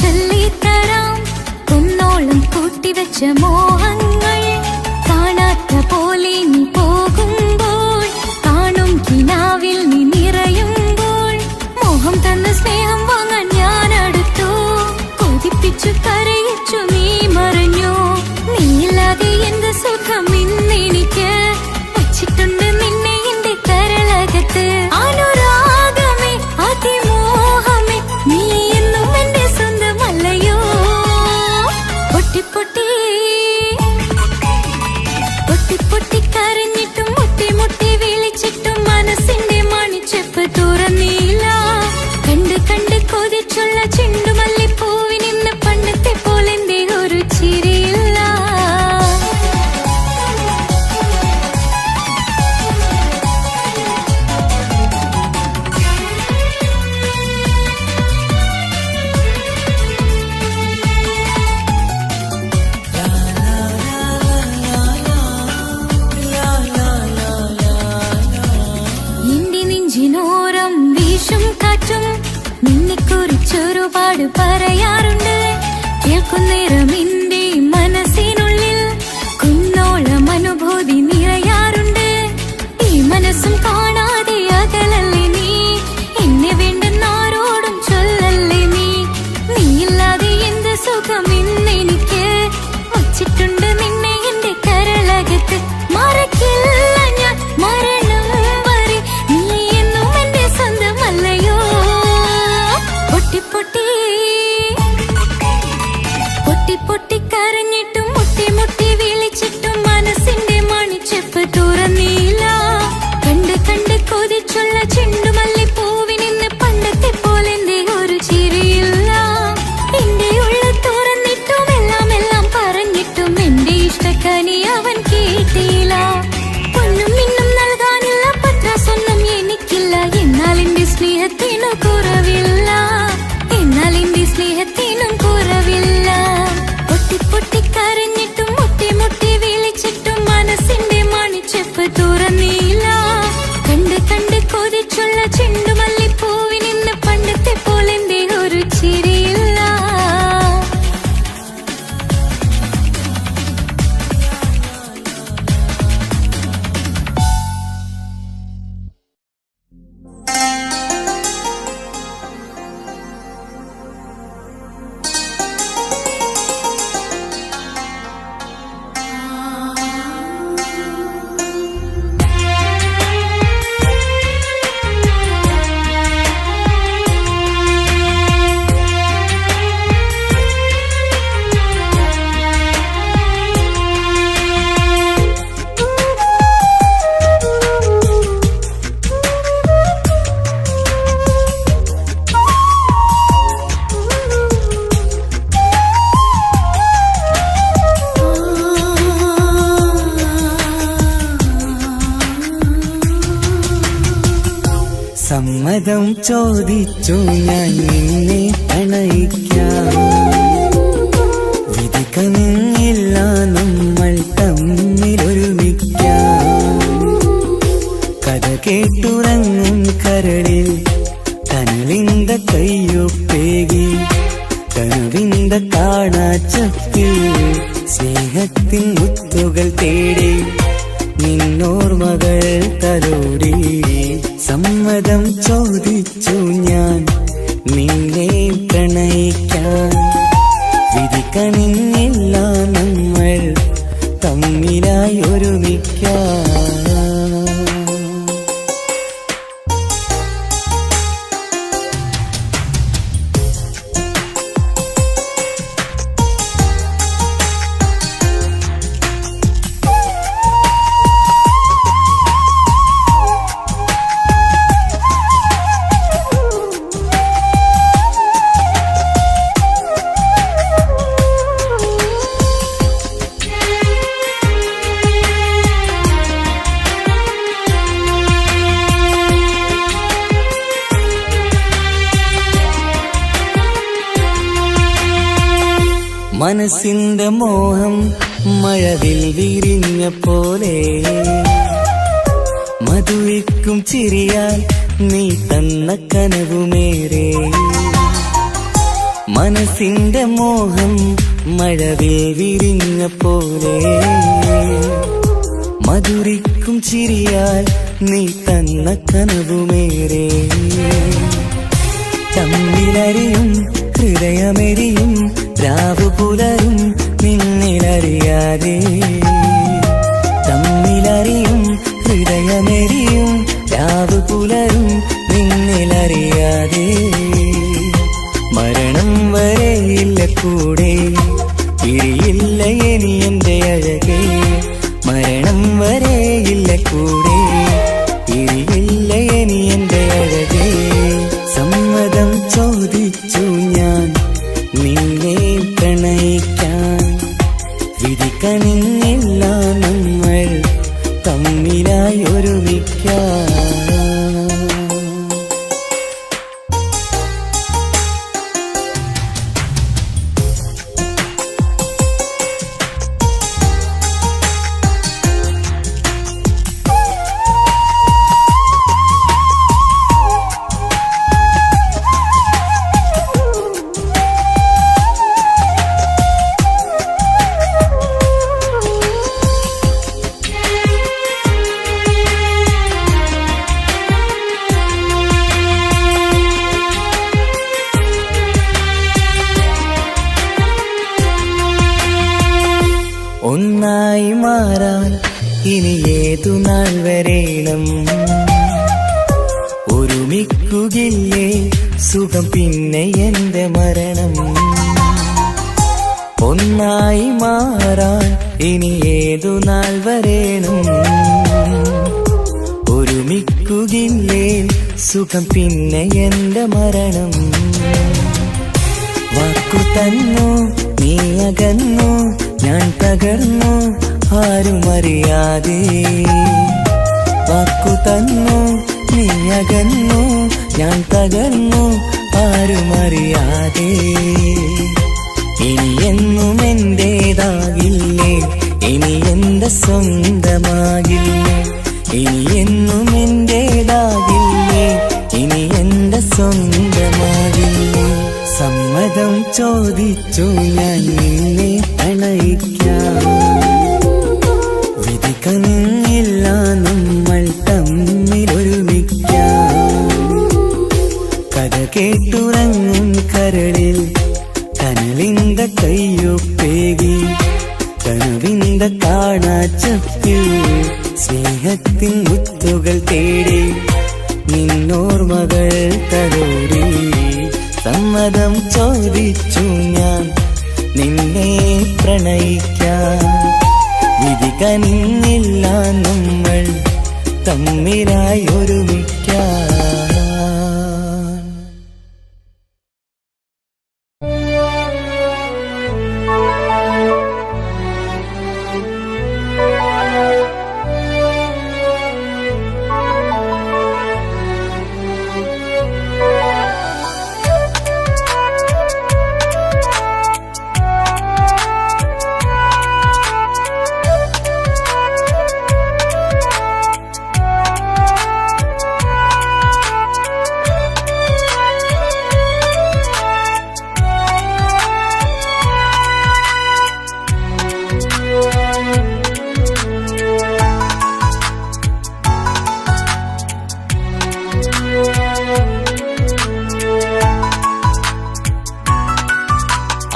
ചൊല്ലിത്തരാം കുന്നോളം കൂട്ടിവെച്ച മോഹങ്ങൾ കാണാത്ത പോലെ നീ പോകുമ്പോൾ കാണും കിനാവിൽ നീ നിറയുമ്പോൾ മോഹം തന്ന സ്നേഹം വാങ്ങാൻ ഞാൻ അടുത്തു കൊതിപ്പിച്ചു കരയിച്ചു നീ മറഞ്ഞു നീയില്ലാതെ എന്ത് സുഖം ഇന്നെനിക്ക് വച്ചിട്ടുണ്ട് നിന്നെ എന്റെ കരളകത്ത് അനുരാഗമേ അതിമോഹമേ നീ എന്നും എന്റെ സ്വന്തമല്ലയോ പൊട്ടി പൊട്ടി പൊട്ടി പൊട്ടി കരഞ്ഞിട്ടും മുട്ടി മുട്ടി വിളിച്ചിട്ടും മനസ്സിന്റെ മണിച്ചെപ്പ് തുറന്നില്ല കണ്ട് കണ്ട് കൊതിച്ചുള്ള ചെണ്ടുമല്ലിപ്പൂവിനിന്ന് പണ്ടത്തെ പോലെന്റെ ഒരു ചിരിയില്ല എന്റെ നെഞ്ചിനോരം വീശും കാറ്റും നിന്നെക്കുറിച്ചൊരുപാട് പറയാറുണ്ട് കേൾക്കുന്നേരം എന്റെ മനസ്സിനുള്ളിൽ കുന്നോളം അനുഭൂതി നിറയാറുണ്ട് ഈ മനസ്സും കാണാതെ അകലല്ലേ നീ എന്നെ വേണ്ടെന്നാരോടും ചൊല്ലല്ലേ നീ നീയില്ലാതെ എന്ത് സുഖം ഇന്നെനിക്ക് വച്ചിട്ടുണ്ട് നിന്നെ എന്റെ കരളകത്ത് മറക്കില്ല ഞാൻ മരണം വരെ നീ എന്നും എന്റെ സ്വന്തമല്ലയോ പൊട്ടി പൊട്ടി പൊട്ടി പൊട്ടി കരഞ്ഞിട്ടും മുട്ടി മുട്ടി വിളിച്ചിട്ടും മനസ്സിന്റെ മണിച്ചെപ്പ് തുറന്നില്ല കണ്ട് കണ്ട് കൊതിച്ചുള്ള ചെണ്ടുമല്ലിപ്പൂവിനിന്ന് പണ്ടത്തെ പോലെന്റെ ഒരു ചിരിയില്ല എന്റെ ഉള്ള തുറന്നിട്ടും എല്ലാം എല്ലാം പറഞ്ഞിട്ടും എന്റെ ഇഷ്ടക്കനി അവൻ കേട്ടില്ല പൊന്നും മിന്നും നൽകാനില്ല പത്രാസൊന്നും എനിക്കില്ല എന്നാൽ എന്റെ സ്നേഹത്തിനു കുറവില്ല എന്നാൽ എന്റെ സ്നേഹത്തിനും കുറവില്ല പൊട്ടി പൊട്ടി കരഞ്ഞിട്ടും മുട്ടി മുട്ടി വിളിച്ചിട്ടും മനസ്സിന്റെ മണിച്ചെപ്പ് തുറന്നില്ല കണ്ട് കണ്ട് കൊതിച്ചുള്ള ചെണ്ടുമല്ലിപ്പൂവിനിന്ന് പണ്ടത്തെ പോലെന്റെ ഒരു ചിരിയില്ല സമ്മതം ചോദിച്ചു ഞാൻ നിന്നെ പ്രണയിക്കാം വിധി കനിഞ്ഞില്ല നമ്മൾ തമ്മിലൊരുമിക്കാം കഥ കേട്ടുറങ്ങും കരളിൽ കനലിന്ത കയ്യൊപ്പേകി കനവിന്ത കാണാച്ചപ്പിൽ സ്നേഹത്തിൻ മുത്തുകൾ തേടി നിന്നോർമകൾ തലോടി സമ്മതം ചോദിച്ചു ഞാൻ നിന്നെ പ്രണയിക്കാൻ വിധി കനിഞ്ഞില്ല നമ്മൾ തമ്മിലായി ഒരുമിക്കാം മനസ്സിന്റെ മോഹം മഴവിൽ വിരിഞ്ഞ പോലെ മധുരിക്കും ചിരിയാൽ നീ തന്ന കനവുമേറെ മനസ്സിന്റെ മോഹം മഴവിൽ വിരിഞ്ഞ പോലെ മധുരിക്കും ചിരിയാൽ നീ തന്ന കനവുമേറെ തമ്മിലറിയും ഹൃദയമെരിയും രാവു പുലരും നിന്നിലറിയാതെ തമ്മിലറിയും ഹൃദയമെരിയും രാവു പുലരും നിന്നിലറിയാതെ മരണം വരെയില്ല കൂടെ പിരിയില്ല ഇനി എന്റെ അഴകേ മരണം വരെയില്ല കൂടെ പിരിയില്ല ഇനി എന്റെ അഴകേ സമ്മതം ചോദിച്ചു ഞാൻ നിന്നെ പ്രണയിക്കാൻ വിധി കനിഞ്ഞില്ല നമ്മൾ തമ്മിലായി ഒരുമിക്കാൻ ഒന്നായി മാറാൻ ഇനി ഏതു നാൾ വരേണം ഒരുമിക്കുകയില്ലേ സുഖം പിന്നെ എന്റെ മരണം ഒന്നായി മാറാൻ ഇനി ഏതു നാൾ വരേണം ഒരുമിക്കുകയില്ലേ സുഖം പിന്നെ എന്റെ മരണം വാക്കു തന്നു നീ അകന്നു ഞാൻ തകർന്നു ആരും അറിയാതെ വാക്കു തന്നു നീ അകന്നു ഞാൻ തകർന്നു ആരും അറിയാതെ ഇനി എന്നും എന്റേതാകില്ലേ ഇനി എന്റെ സ്വന്തമാകില്ലേ ഇനി എന്നും എന്റേതാകില്ലേ ഇനി എന്റെ സ്വന്തമാകില്ലേ സമ്മതം ചോദിച്ചു ഞാൻ നിന്നെ പ്രണയിക്കാം വിധി കനിഞ്ഞില്ല നമ്മൾ തമ്മിലൊരുമിക്കാം കഥ കേട്ടുറങ്ങും കരളിൽ കനലിന്ത കയ്യൊപ്പേകി കനവിന്ത കാണാച്ചപ്പിൽ സ്നേഹത്തിൻ മുത്തുകൾ തേടി നിന്നോർമകൾ തലോടി സമ്മതം ചോദിച്ചു ഞാൻ നിന്നെ പ്രണയിക്കാൻ വിധി കനിഞ്ഞില്ല നമ്മൾ തമ്മിലായി ഒരുമിക്കാൻ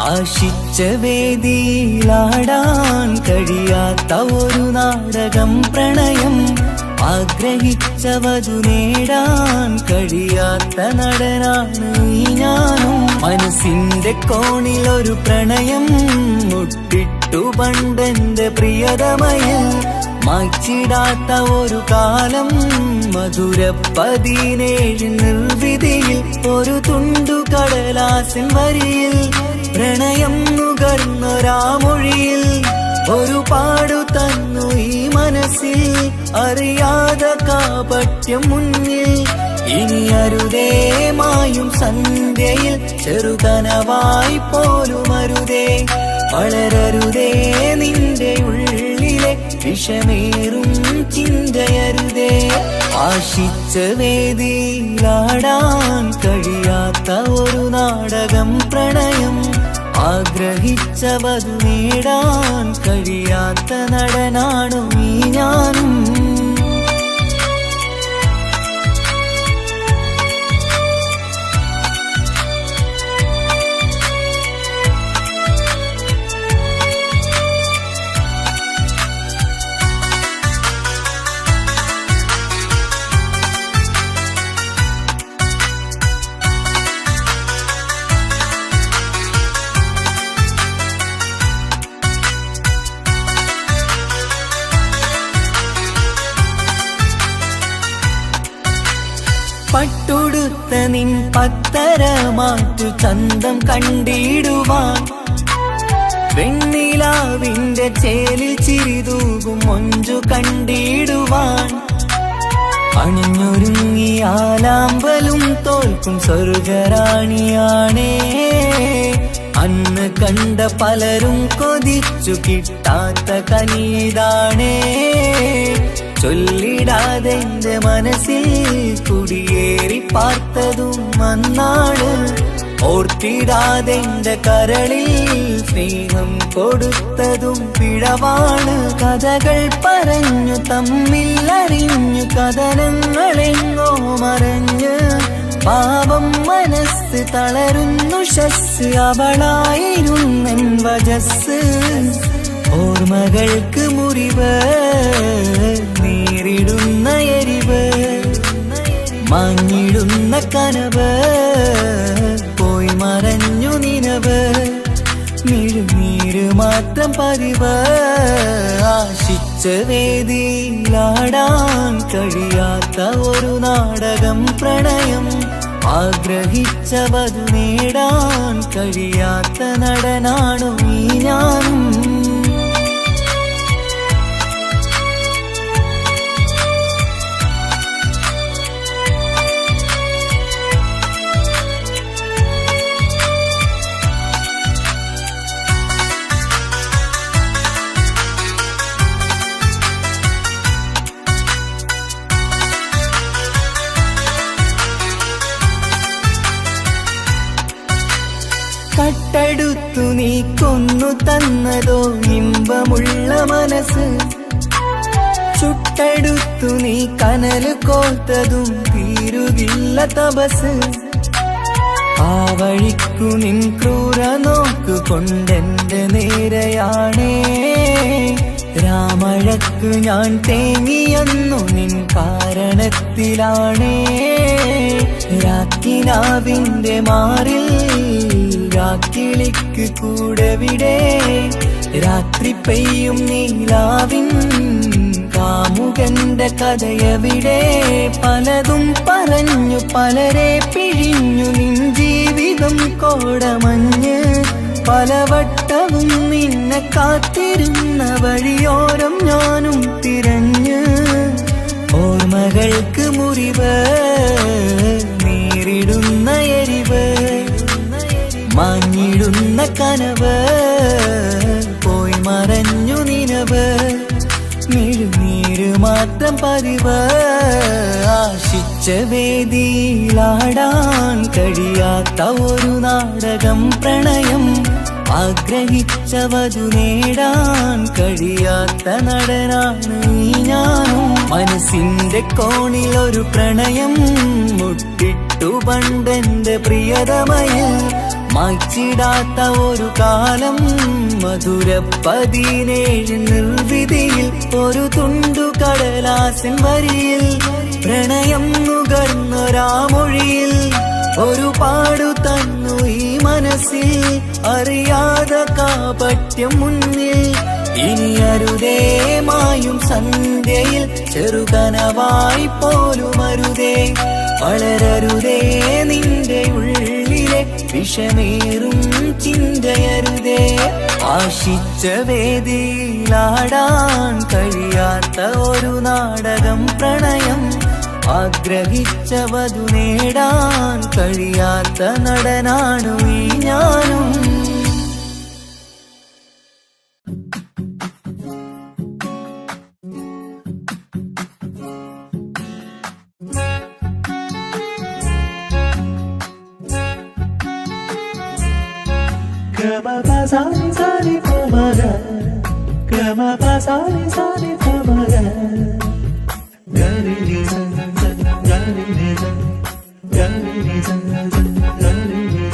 ആശിച്ച വേദിയിലാടാൻ കഴിയാത്ത ഒരു നാടകം പ്രണയം ആഗ്രഹിച്ചവതു നേടാൻ കഴിയാത്ത നടനാണ് ഈ ഞാനും മനസ്സിന്റെ കോണിലൊരു പ്രണയം മുട്ടിട്ടു പണ്ടെന്റെ പ്രിയതമയിൽ മായ്ച്ചിടാത്ത ഒരു കാലം മധുര 17 നിർവിധിയിൽ ഒരു തുണ്ടു കടലാസിൻ വരിയിൽ പ്രണയം നുകർന്നൊരാമൊഴിയിൽ ഒരു പാടു തന്നു ഈ മനസ്സിൽ അറിയാതെ കാപട്യം മുന്നിൽ ഇനി അരുതേ മായും സന്ധ്യയിൽ ചെറുകനവായി പോലും അരുതേ വളരരുതേ നിന്റെ ഉള്ളിലെ വിഷമേറും ചിന്തയരുതേ ആ ആശിച്ച വേദിയിലാടാൻ കഴിയാത്ത ഒരു നാടകം പ്രണയം, ആഗ്രഹിച്ച വധു നേടാൻ കഴിയാത്ത നടനാണു ഈ ഞാനും. പട്ടുടുത്ത നിൻ പത്തര മാറ്റു ചന്തം കണ്ടിടുവാൻ, വെണ്ണിലാവിന്റെ ചേലിൽ ചിരിതൂകും മൊഞ്ചു കണ്ടിടുവാൻ, അണിഞ്ഞൊരുങ്ങിയാലാമ്പലും തോൽക്കും സ്വർഗറാണിയാണേ. അന്ന് കണ്ട പലരും കൊതിച്ചു കിട്ടാത്ത കനിതാണേ. ചൊല്ലിടാതെ എന്റെ മനസ്സിൽ കുടിയേറി പാർത്തതും അന്നാണ്, ഓർത്തിടാതെ എന്റെ കരളിൽ സ്നേഹം കൊടുത്തതും പിഴവാണ്. കഥകൾ പറഞ്ഞു തമ്മിൽ അറിഞ്ഞു കഥനങ്ങളെങ്ങോ മറഞ്ഞ്, പാപം മനസ്സ് തളരുന്നു ശസ്, അവളായിരുന്നെൻ വജസ്. ഓർമ്മകൾക്ക് മുറിവ്, നേരിടുന്ന എരിവ്, മാഞ്ഞിടുന്ന കനവ്, പോയി മറഞ്ഞു നിനവ്, മിഴുനീര് മാത്രം പതിവ്. ആശിച്ച വേദിയിലാടാൻ കഴിയാത്ത ഒരു നാടകം പ്രണയം, ആഗ്രഹിച്ച വധു നേടാൻ കഴിയാത്ത നടനാണു ഈ ഞാനും. കട്ടെടുത്തു നീ കൊന്നു തന്നതോ ഇമ്പമുള്ള മനസ്സ്, ചുട്ടെടുത്തു നീ കനല് കോർത്തതും തീരുകില്ല തപസ്. ആ വഴിക്കു നിൻ ക്രൂര നോക്കു കൊണ്ടെന്റെ നേരെയാണേ. രാമഴക്കു ഞാൻ തേങ്ങിയെന്നു നിൻ കാരണത്തിലാണേ. രാക്കിനാവിന്റെ മാറിൽ രാക്കിളിക്ക് കൂടെവിടെ, രാത്രി പെയ്യും നീലാവിൻ കാമുകന്റെ കഥയവിടെ. പലതും പറഞ്ഞു പലരെ പിഴിഞ്ഞു നിൻ ജീവിതം കോടമഞ്ഞ്, പലവട്ടവും നിന്നെ കാത്തിരുന്ന വഴിയോരം ഞാനും തിരഞ്ഞ്. ഓർമ്മകൾക്ക് മുറിവ്, നേരിടുന്ന എരിവ്, മാഞ്ഞിടുന്ന കനവ്, പോയി മറഞ്ഞു നിനവ്, മിഴുനീര് മാത്രം പതിവ്. ആശിച്ച വേദിയിലാടാൻ കഴിയാത്ത ഒരു നാടകം പ്രണയം, ആഗ്രഹിച്ച വധു നേടാൻ കഴിയാത്ത നടനാണ് ഈ ഞാനും. മനസ്സിന്റെ കോണിൽ ഒരു പ്രണയം മുട്ടിട്ടു പണ്ടെന്റെ പ്രിയതമയിൽ, മായ്ച്ചിടാത്ത ഒരു കാലം മധുര 17 നിർവിധിയിൽ. ഒരു തുണ്ടു കടലാസിൻ വരിയിൽ പ്രണയം നുകർന്നൊരാമൊഴിയിൽ, ഒരു പാടു തന്നു ഈ മനസ്സിൽ അറിയാതെ കാപട്യം മുന്നിൽ. ഇനി അരുതേ മായും സന്ധ്യയിൽ ചെറുകനവായി പോലും അരുതേ, വളരരുതേ നിന്റെ ഉള്ളിലെ വിഷമേറും ചിന്തയരുതേ. ആശിച്ച വേദിയിലാടാൻ കഴിയാത്ത ഒരു നാടകം പ്രണയം, ആഗ്രഹിച്ച വധു നേടാൻ കഴിയാത്ത നടനാണു ഈ ഞാനും. സാനി സാനി പമഗ ഗമ പസാനി സാനി പമഗ ഗരി നി സ ഗരി നി സ ഗരി നി സ ഗരി നി സ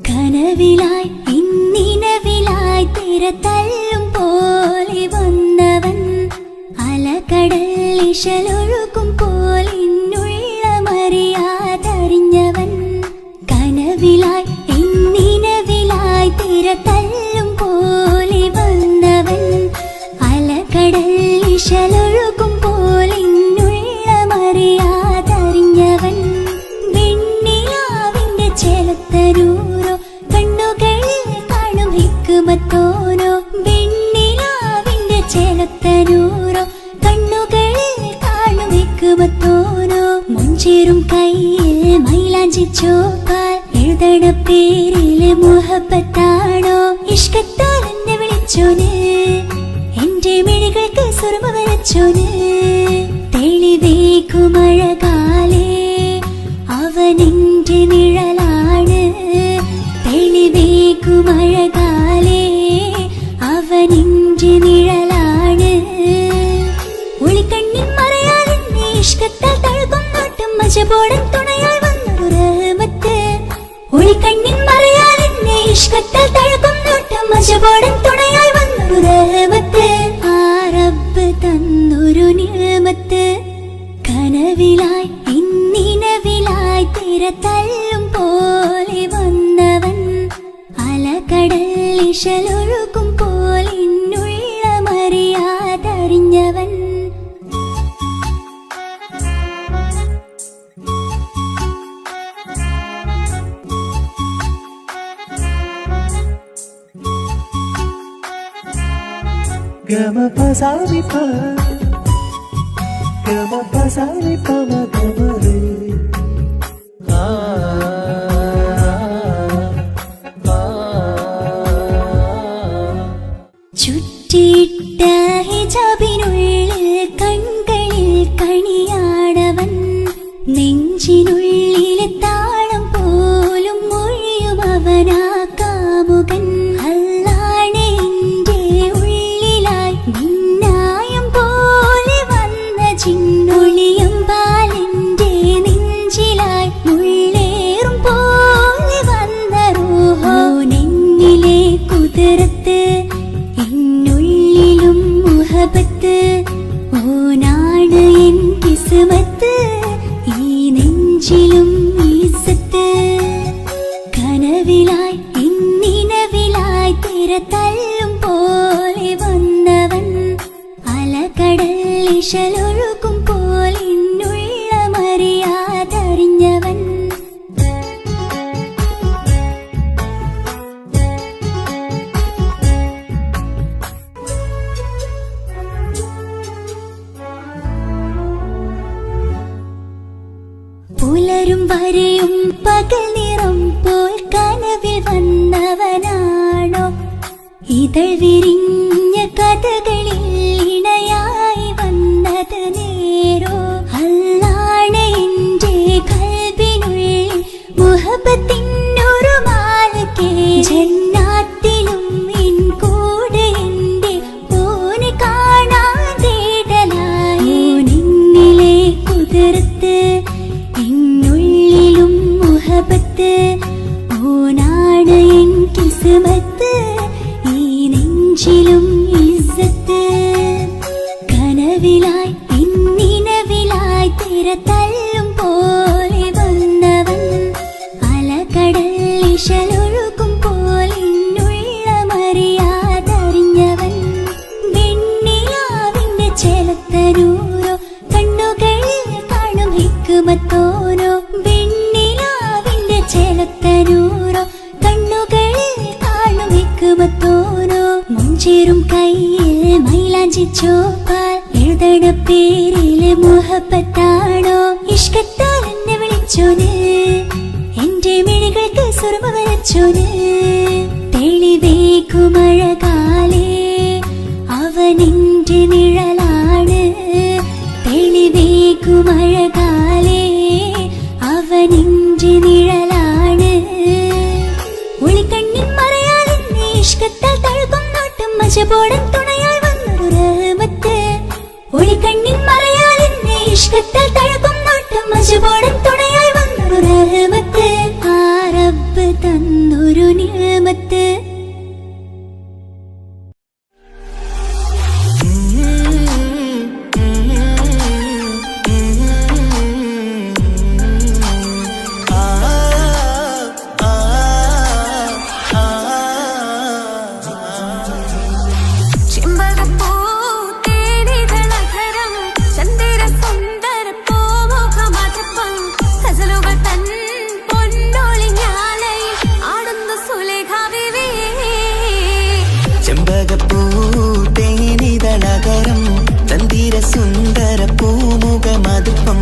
കനവിലായി ഇന്നിനവിലായി തിരതല്ലും പോലെ വന്നവൻ അലകടൽ ഇശലൊഴുകും പോലിന്നുള്ളമറിയാതറിഞ്ഞവൻ കനവിലായി ഇന്നിനവിലായി തിരതല്ലും പോലെ വന്നവൻ അലകടൽ ഇശലൊഴുകും പോലിന്നുള്ളമറിയാതറിഞ്ഞവൻ വെണ്ണിലാവിന്റെ ചെലത്തരൂരോ കണ്ണുകളിൽ കാണും ഹിക്കുമത്തോരോ വെണ്ണിലാവിന്റെ ചെലത്തരൂരോ കണ്ണുകളിൽ കാണും ഹിക്കുമത്തോരോ മുഞ്ചേറും കയ്യിൽ മൈലാഞ്ചി ചോപ്പാൽ എഴുതണ പേരില് മുഹബത്താണോ ഇഷ്കത്താൽ എന്നെ വിളിച്ചോന് എന്റെ മിഴികൾക്ക് സുറുമ വരച്ചോന് തെളിവേക്കുമഴകാലേ അവനെന്റെ നിഴലാണ് തെളിവേക്കുമഴകാലേ അവനെന്റെ നിഴലാണ് ഒളിക്കണ്ണിൻ മറയാലെന്നെ ഇഷ്കത്താൽ തഴുകും നോട്ടും മജബോടൻ തുണയായി വന്നൊരു റഹ്മത്ത് ഒളിക്കണ്ണിൻ മറയാലെന്നെ ഇഷ്കത്താൽ തഴുകും നോട്ടും മജബോടൻ തുണയായി വന്നൊരു റഹ്മത്ത് ആ റബ്ബ് തന്നൊരു നിഅമത്ത് കനവിലായി ഇന്നിനവിലായി തിരതല്ലും പോലെ വന്നവൻ അലകടൽ ഇശലൊഴുകും പോലിന്നുള്ളമറിയാതറിഞ്ഞവൻ ഗമ പസാനി പ ഗമ പസാനി പമ ഗമ രേ ആ ചുറ്റിയിട്ട ഹിജാബിനുള്ളിൽ കൺകളിൽ കണിയാടവൻ നെഞ്ചിനുള്ളിലെ താളം പോലും മൊഴിയും അവനാ കാമുകൻ അല്ലാണെ എന്റെ ഉള്ളിലായി മിന്നായം പോലെ വന്ന ചിന്നൊളിയും പാലിന്റെ നെഞ്ചിലായി മുള്ളേറും പോലെ വന്ന റൂഹോ നെന്നിലെ കുതിരത്ത് എന്നുള്ളിലും മുഹബത്ത് ഓനാണ് എൻ കിസ്മത്ത് ഈ നെഞ്ചിലും ഈസത്ത് കനവിലായി ഇന്നിനവിലായി തിരതല്ലും പോലെ വന്നവൻ അലകടൽ ഇശലൊഴുകും പോലിന്നുള്ളമറിയാതറിഞ്ഞവൻ പുലരും വരെയും പകൽ നിറം പോൽ കനവിൽ വന്നവനാണോ ഇതൾ വിരിഞ്ഞ കഥകളിൽ ഇണയായി വന്നത് നേരോ അല്ലാണെ എന്റെ കൽബിനുള്ളിൽ മുഹബത്തിനൊരു മാലക്കേ ജന്നാത്തിലും എൻ കൂടെ എന്റെ ഓനെ കാണാൻ തേടലായി നിന്നിലെ കുതിർത്ത് എന്നുള്ളിലും മുഹബത്ത് ഓനാണ് എൻ കിസ്മത്ത് ഈ നെഞ്ചിലും ഇസ്സത്ത് കനവിലായി ഇന്നിനവിലായി തിരതല്ലും പോലെ വന്നവൻ അലകടൽ ഇശലൊഴുകും പോലിന്നുള്ളമറിയാതറിഞ്ഞവൻ വെണ്ണിലാവിന്റെ ചെലത്തരൂരോ കണ്ണുകളിൽ കാണും ഹിക്കുമത്തോരോ വെണ്ണിലാവിന്റെ ചെലത്തരൂരോ കണ്ണുകളിൽ കാണും ഹിക്കുമത്തോരോ മുഞ്ചേറും കയ്യിൽ മൈലാഞ്ചി ചോപ്പാൽ എഴുതണ പേരില് മുഹബത്താണോ ഇഷ്കത്താൽ എന്നെ വിളിച്ചോന് എന്റെ മിഴികൾക്ക് സുറുമ വരച്ചോന് തെളിവേക്കുമഴകാലേ അവനെന്റെ നിഴലാണ് തെളിവേക്കുമഴകാലേ അവനെന്റെ നിഴലാണ് ഒളിക്കണ്ണിൻ മറയാലെന്നെ മജബോടൻ തുണയായി വന്നൊരു റഹ്മത്ത് ഒളിക്കണ്ണിൻ മറയാൽ എന്നെ ഇഷ്കത്താൽ തഴുകും നോട്ടം മജബോടൻ തുണയായി വന്നൊരു റഹ്മത്ത് ആ റബ്ബ് തന്നൊരു നിഅമത്ത് സുന്ദര പൂമുഖമതുപ്പം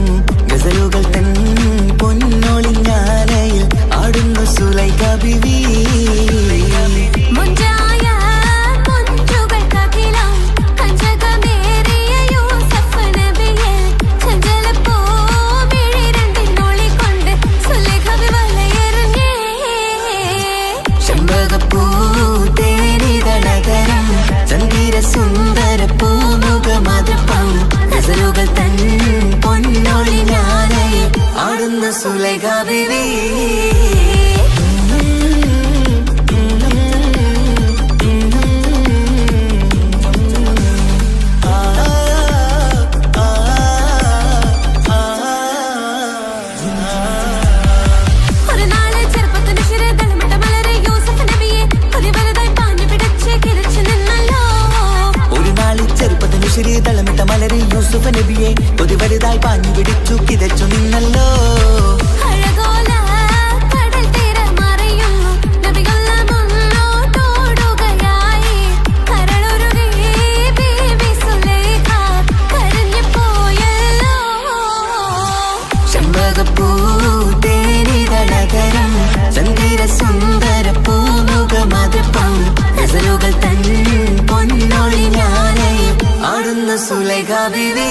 ഗസലുകൾ തൻ പൊന്നൊളിഞ്ഞാലയിൽ ആടുന്നു സുലൈഖ ബിവി ചെമ്പകപ്പൂ തേനിതളകരം ചന്ദിര സുന്ദര പൂമുഖമതുപ്പം ഗസലുകൾ തൻ പൊന്നൊളിഞ്ഞാലയിൽ ആടുന്നു സുലൈഖ ബിവി തളമിട്ട മലരെ യൂസുഫ് നബിയെ കൊതി വലുതായി പാഞ്ഞു പിടിച്ചു കിതച്ചു നിന്നല്ലോ ചെമ്പകപ്പൂ തേനിതളകരം ചന്ദിര സുന്ദര പൂമുഖമതുപ്പം ഗസലുകൾ തൻ പൊന്നൊളിഞ്ഞാലയിൽ ആടുന്നു സുലൈഖ ബിവി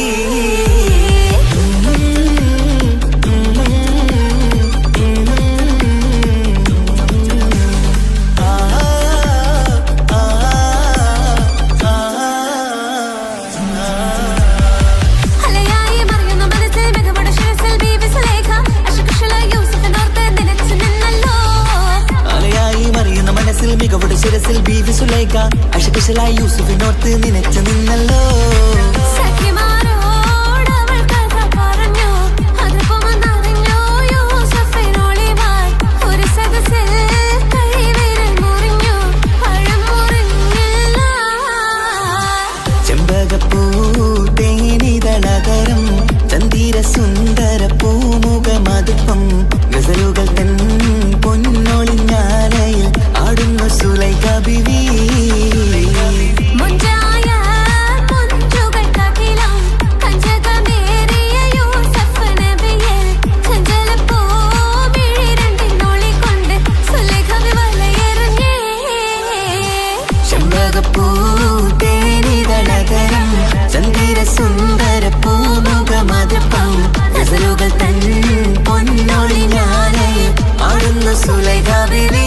മികവുടെ ശിരസിൽ ബീവി സുലൈഖ അശകുശലായി യൂസുഫിനോർത്ത് നിനച്ചു നിന്നല്ലോ ചെമ്പകപ്പൂ തേനിതളകരം ചന്ദിര സുന്ദര പൂമുഖമതുപ്പം ഗസലുകൾ തൻ പൊന്നൊളിഞ്ഞാലയിൽ ആടുന്നു സുലൈഖ ബിവി ചെമ്പകപ്പൂ തേനിതളകരം ചന്ദിര സുന്ദര പൂമുഖമതുപ്പം ഗസലുകൾ തൻ പൊന്നൊളിഞ്ഞാലയിൽ ആടുന്നു സുലൈഖ ബിവി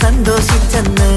സന്തോഷിച്ചെന്ന്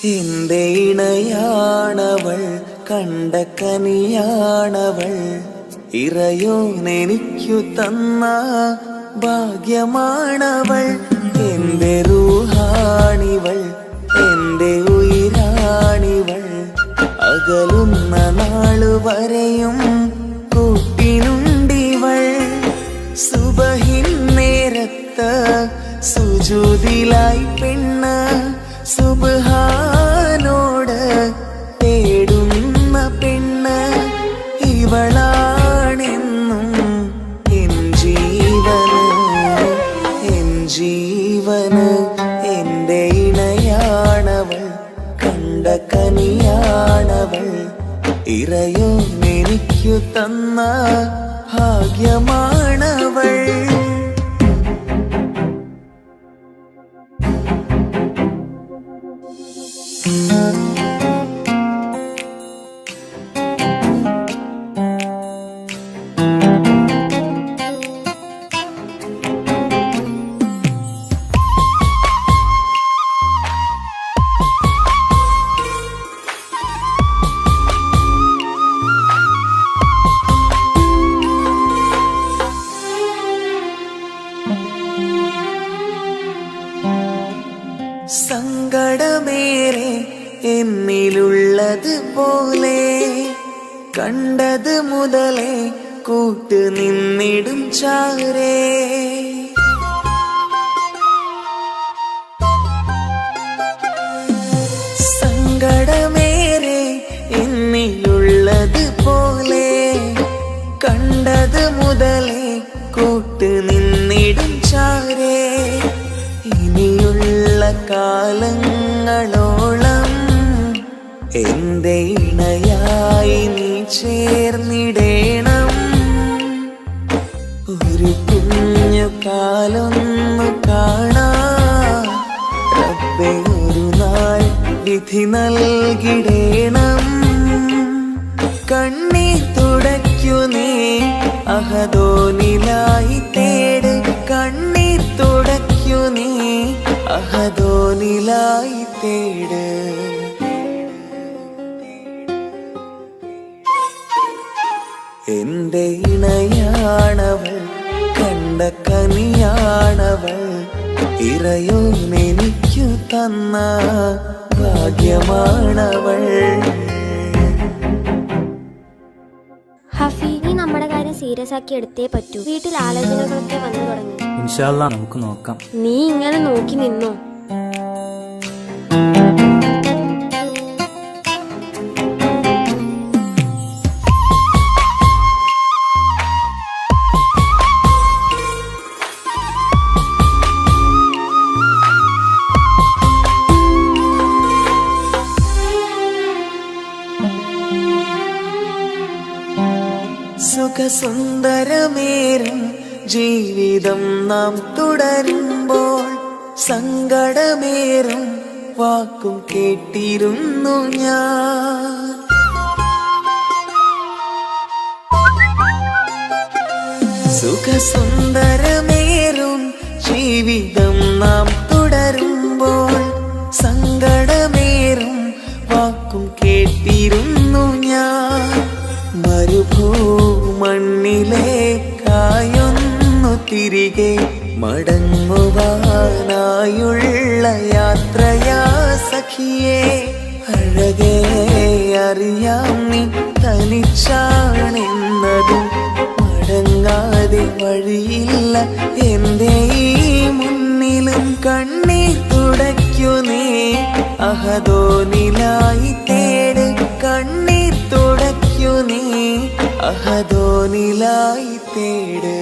എന്റെ ഇണയാണവൾ, കണ്ട കനിയാണവൾ, ഇറയോനെനിക്കു തന്ന ഭാഗ്യമാണവൾ. എന്റെ റൂഹാണിവൾ, എന്റെ ഉയിരാണിവൾ, അകലുന്ന നാളു വരെയും കൂട്ടിനുണ്ടിവൾ. സുബഹിൻ നേരത്ത് സുജൂദിലായി പെണ്ണ് സുബ്ഹാനോട് തേടുന്ന പെണ്ണ്, ഇവളാണെന്നും എൻ ജീവന്, എൻ ജീവന്. എന്റെ ഇണയാണവൾ, കണ്ട കനിയാണവൾ, ഇറയോനെനിക്കു തന്ന ഭാഗ്യമാണവൾ. സങ്കടമേറെ എന്നിലുള്ളത് പോലെ കണ്ടത് മുതലേ കൂട്ട് നിന്നിടും ചാരേ. സങ്കടമേറെ എന്നിലുള്ളത് പോലെ കണ്ടത് മുതലേ കൂട്ട് നിന്നിടും ചാരേ. ഇനിയുള്ള കാലങ്ങളോളം എന്റെ ഇണയായി നീ ചേർന്നിടേണം. ഒരു കുഞ്ഞു കാലൊന്നു കാണാ റബ്ബേ, ഒരു നാൾ വിധി നൽകിടേണം. കണ്ണീർ തുടയ്ക്കു നീ അഹദോനിലായി തേട്, കണ്ണീർ തുടയ്ക്കു നീ അഹദോനിലായി തേട്. എന്റെ ഇണയാണവൾ, കണ്ട കനിയാണവൾ, ഇറയോനെനിക്കു തന്ന ഭാഗ്യമാണവൾ. ഹഫി, നീ നമ്മുടെ കാര്യം സീരിയസ് ആക്കി എടുത്തേ പറ്റൂ. വീട്ടിൽ ആലോചനകളൊക്കെ വന്നു തുടങ്ങി. ഇൻഷാ അല്ലാ നമുക്ക് നോക്കാം. നീ ഇങ്ങനെ നോക്കി നിന്നോ? സുഖസുന്ദരമേറും ജീവിതം നാം തുടരുമ്പോൾ സങ്കടമേറും വാക്കും കേട്ടിരുന്നു ഞാൻ. സുഖസുന്ദരമേറും ജീവിതം നാം തുടരുമ്പോൾ സങ്കടമേറും വാക്കും കേട്ടിരുന്നു ഞാൻ. മരുഭൂമണ്ണിലേക്കായൊന്നു തിരികെ മടങ്ങുവാനായുള്ള യാത്രയാ സഖിയേ. അഴകേ അറിയാം നീ തനിച്ചാണെന്നതും മടങ്ങാതെ വഴിയില്ല എന്റെ ഈ മുന്നിലും. കണ്ണീർ തുടയ്ക്കു നീ അഹദോനിലായി തേട്, കണ്ണീർ തുടയ്ക്കു നീ അഹദോനിലായി തേട്.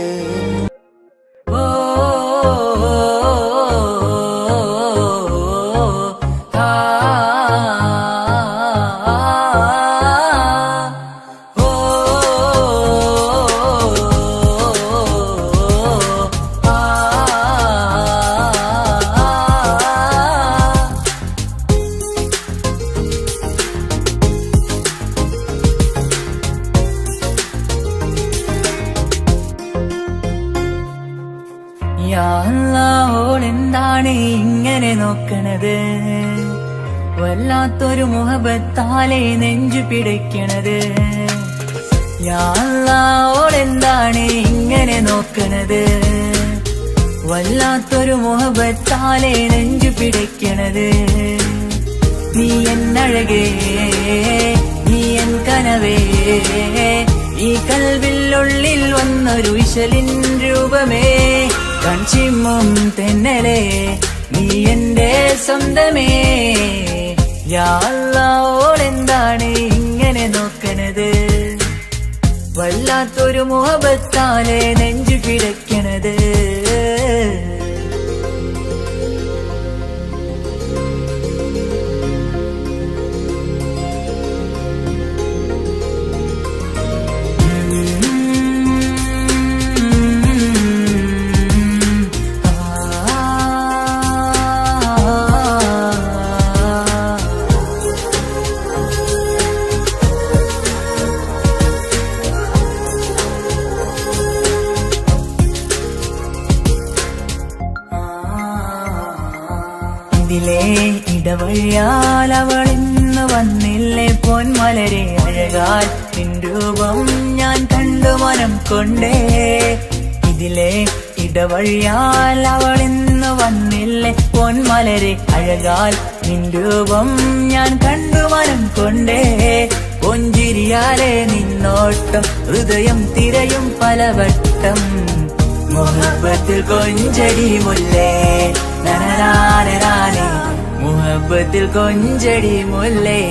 ഓളെന്താണ് ഇങ്ങനെ നോക്കണത്? വല്ലാത്തൊരു മുഹബത്താലെ നെഞ്ചു പിടയ്ക്കണത്. യാ അല്ലാ ഓളെന്താണ് ഇങ്ങനെ നോക്കണത്? വല്ലാത്തൊരു മുഹബത്താലെ നെഞ്ചു പിടയ്ക്കണത്. നീ എന്നഴകേ, നീ എൻ കനവേ, ഈ കൽവില്ലുള്ളിൽ വന്നൊരു വിശലിൻ രൂപമേ, കൺചിമ്മും തെന്നലേ, നീ എന്റെ സ്വന്തമേ. യാ അല്ലാ ഓളെന്താണ് ഇങ്ങനെ നോക്കണത്? വല്ലാത്തൊരു മുഹബത്താലെ നെഞ്ചു പിടയ്ക്കണത്. ഇതിലെ ഇടവഴിയാൽ അവളിന്ന് വന്നില്ലേ പൊന്മലരെ അഴകാൽ നിൻ രൂപം ഞാൻ കണ്ടു മനം കൊണ്ടേ. ഇതിലെ ഇടവഴിയാൽ അവളിന്ന് വന്നില്ലേ പൊന്മലരെ അഴകാൽ നിൻ രൂപം ഞാൻ കണ്ടു മനം കൊണ്ടേ. പൊഞ്ചിരിയാലെ നിന്നോട്ടം ഹൃദയം തിരയും പലവട്ടം, മുഹബത്തിൽ കൊഞ്ചടി മുല്ലേ നനരാനരാനെ, മുഹബത്തിൽ കൊഞ്ചടി മുല്ലേ.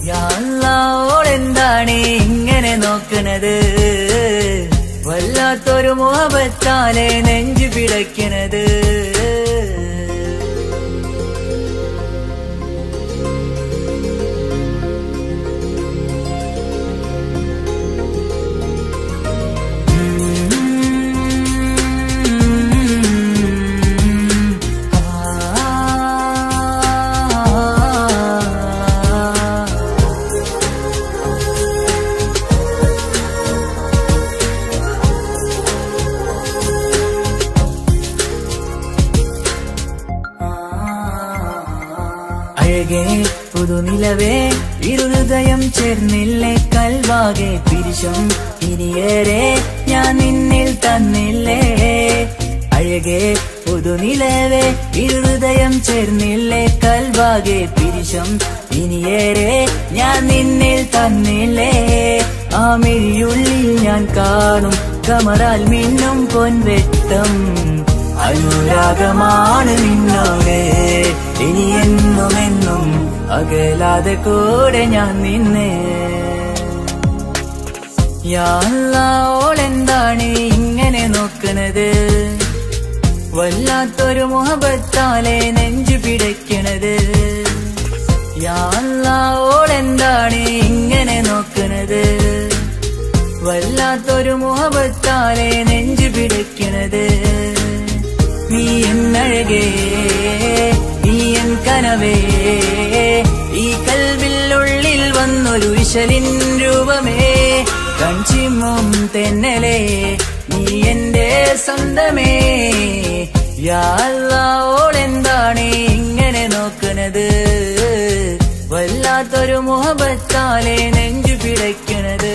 യാ അല്ലാ ഓളെന്താണ് ഇങ്ങനെ നോക്കണത്? വല്ലാത്തൊരു മുഹബത്താലെ നെഞ്ചു പിടയ്ക്കണത്. അഴകേ പുതുനിലവേ ഇരുഹൃദയം ചേർന്നില്ലേ കൽവാകെ പിരിശം ഇനിയേറെ ഞാൻ നിന്നിൽ തന്നില്ലേ. അഴകേ പുതുനിലവേ ഇരുഹൃദയം ചേർന്നില്ലേ കൽവാകെ പിരിശം ഇനിയേറെ ഞാൻ നിന്നിൽ തന്നില്ലേ. ആ മിഴിയുള്ളിൽ ഞാൻ കാണും കമറാൽ മിന്നും പൊൻവെട്ടം, അനുരാഗമാണ് നിന്നോട് ഇനി എന്നുമെന്നും അകലാതെ കൂടെ ഞാൻ നിന്നെ. യാ അല്ലാ ഓളെന്താണ് ഇങ്ങനെ നോക്കണത്? വല്ലാത്തൊരു മുഹബത്താലെ നെഞ്ചു പിടയ്ക്കണത്. യാ അല്ലാ ഓളെന്താണ് ഇങ്ങനെ നോക്കണത്? വല്ലാത്തൊരു മുഹബത്താലെ നെഞ്ചു പിടയ്ക്കണത്. നീ എന്നഴകേ, നീ എൻ കനവേ, ഈ കൽവില്ലുള്ളിൽ വന്നൊരു വിശലിൻ രൂപമേ, കൺചിമ്മും തെന്നലേ, നീ എന്റെ സ്വന്തമേ. യാ അല്ലാ ഓളെന്താണ് ഇങ്ങനെ നോക്കണത്? വല്ലാത്തൊരു മുഹബത്താലെ നെഞ്ചു പിടയ്ക്കണത്.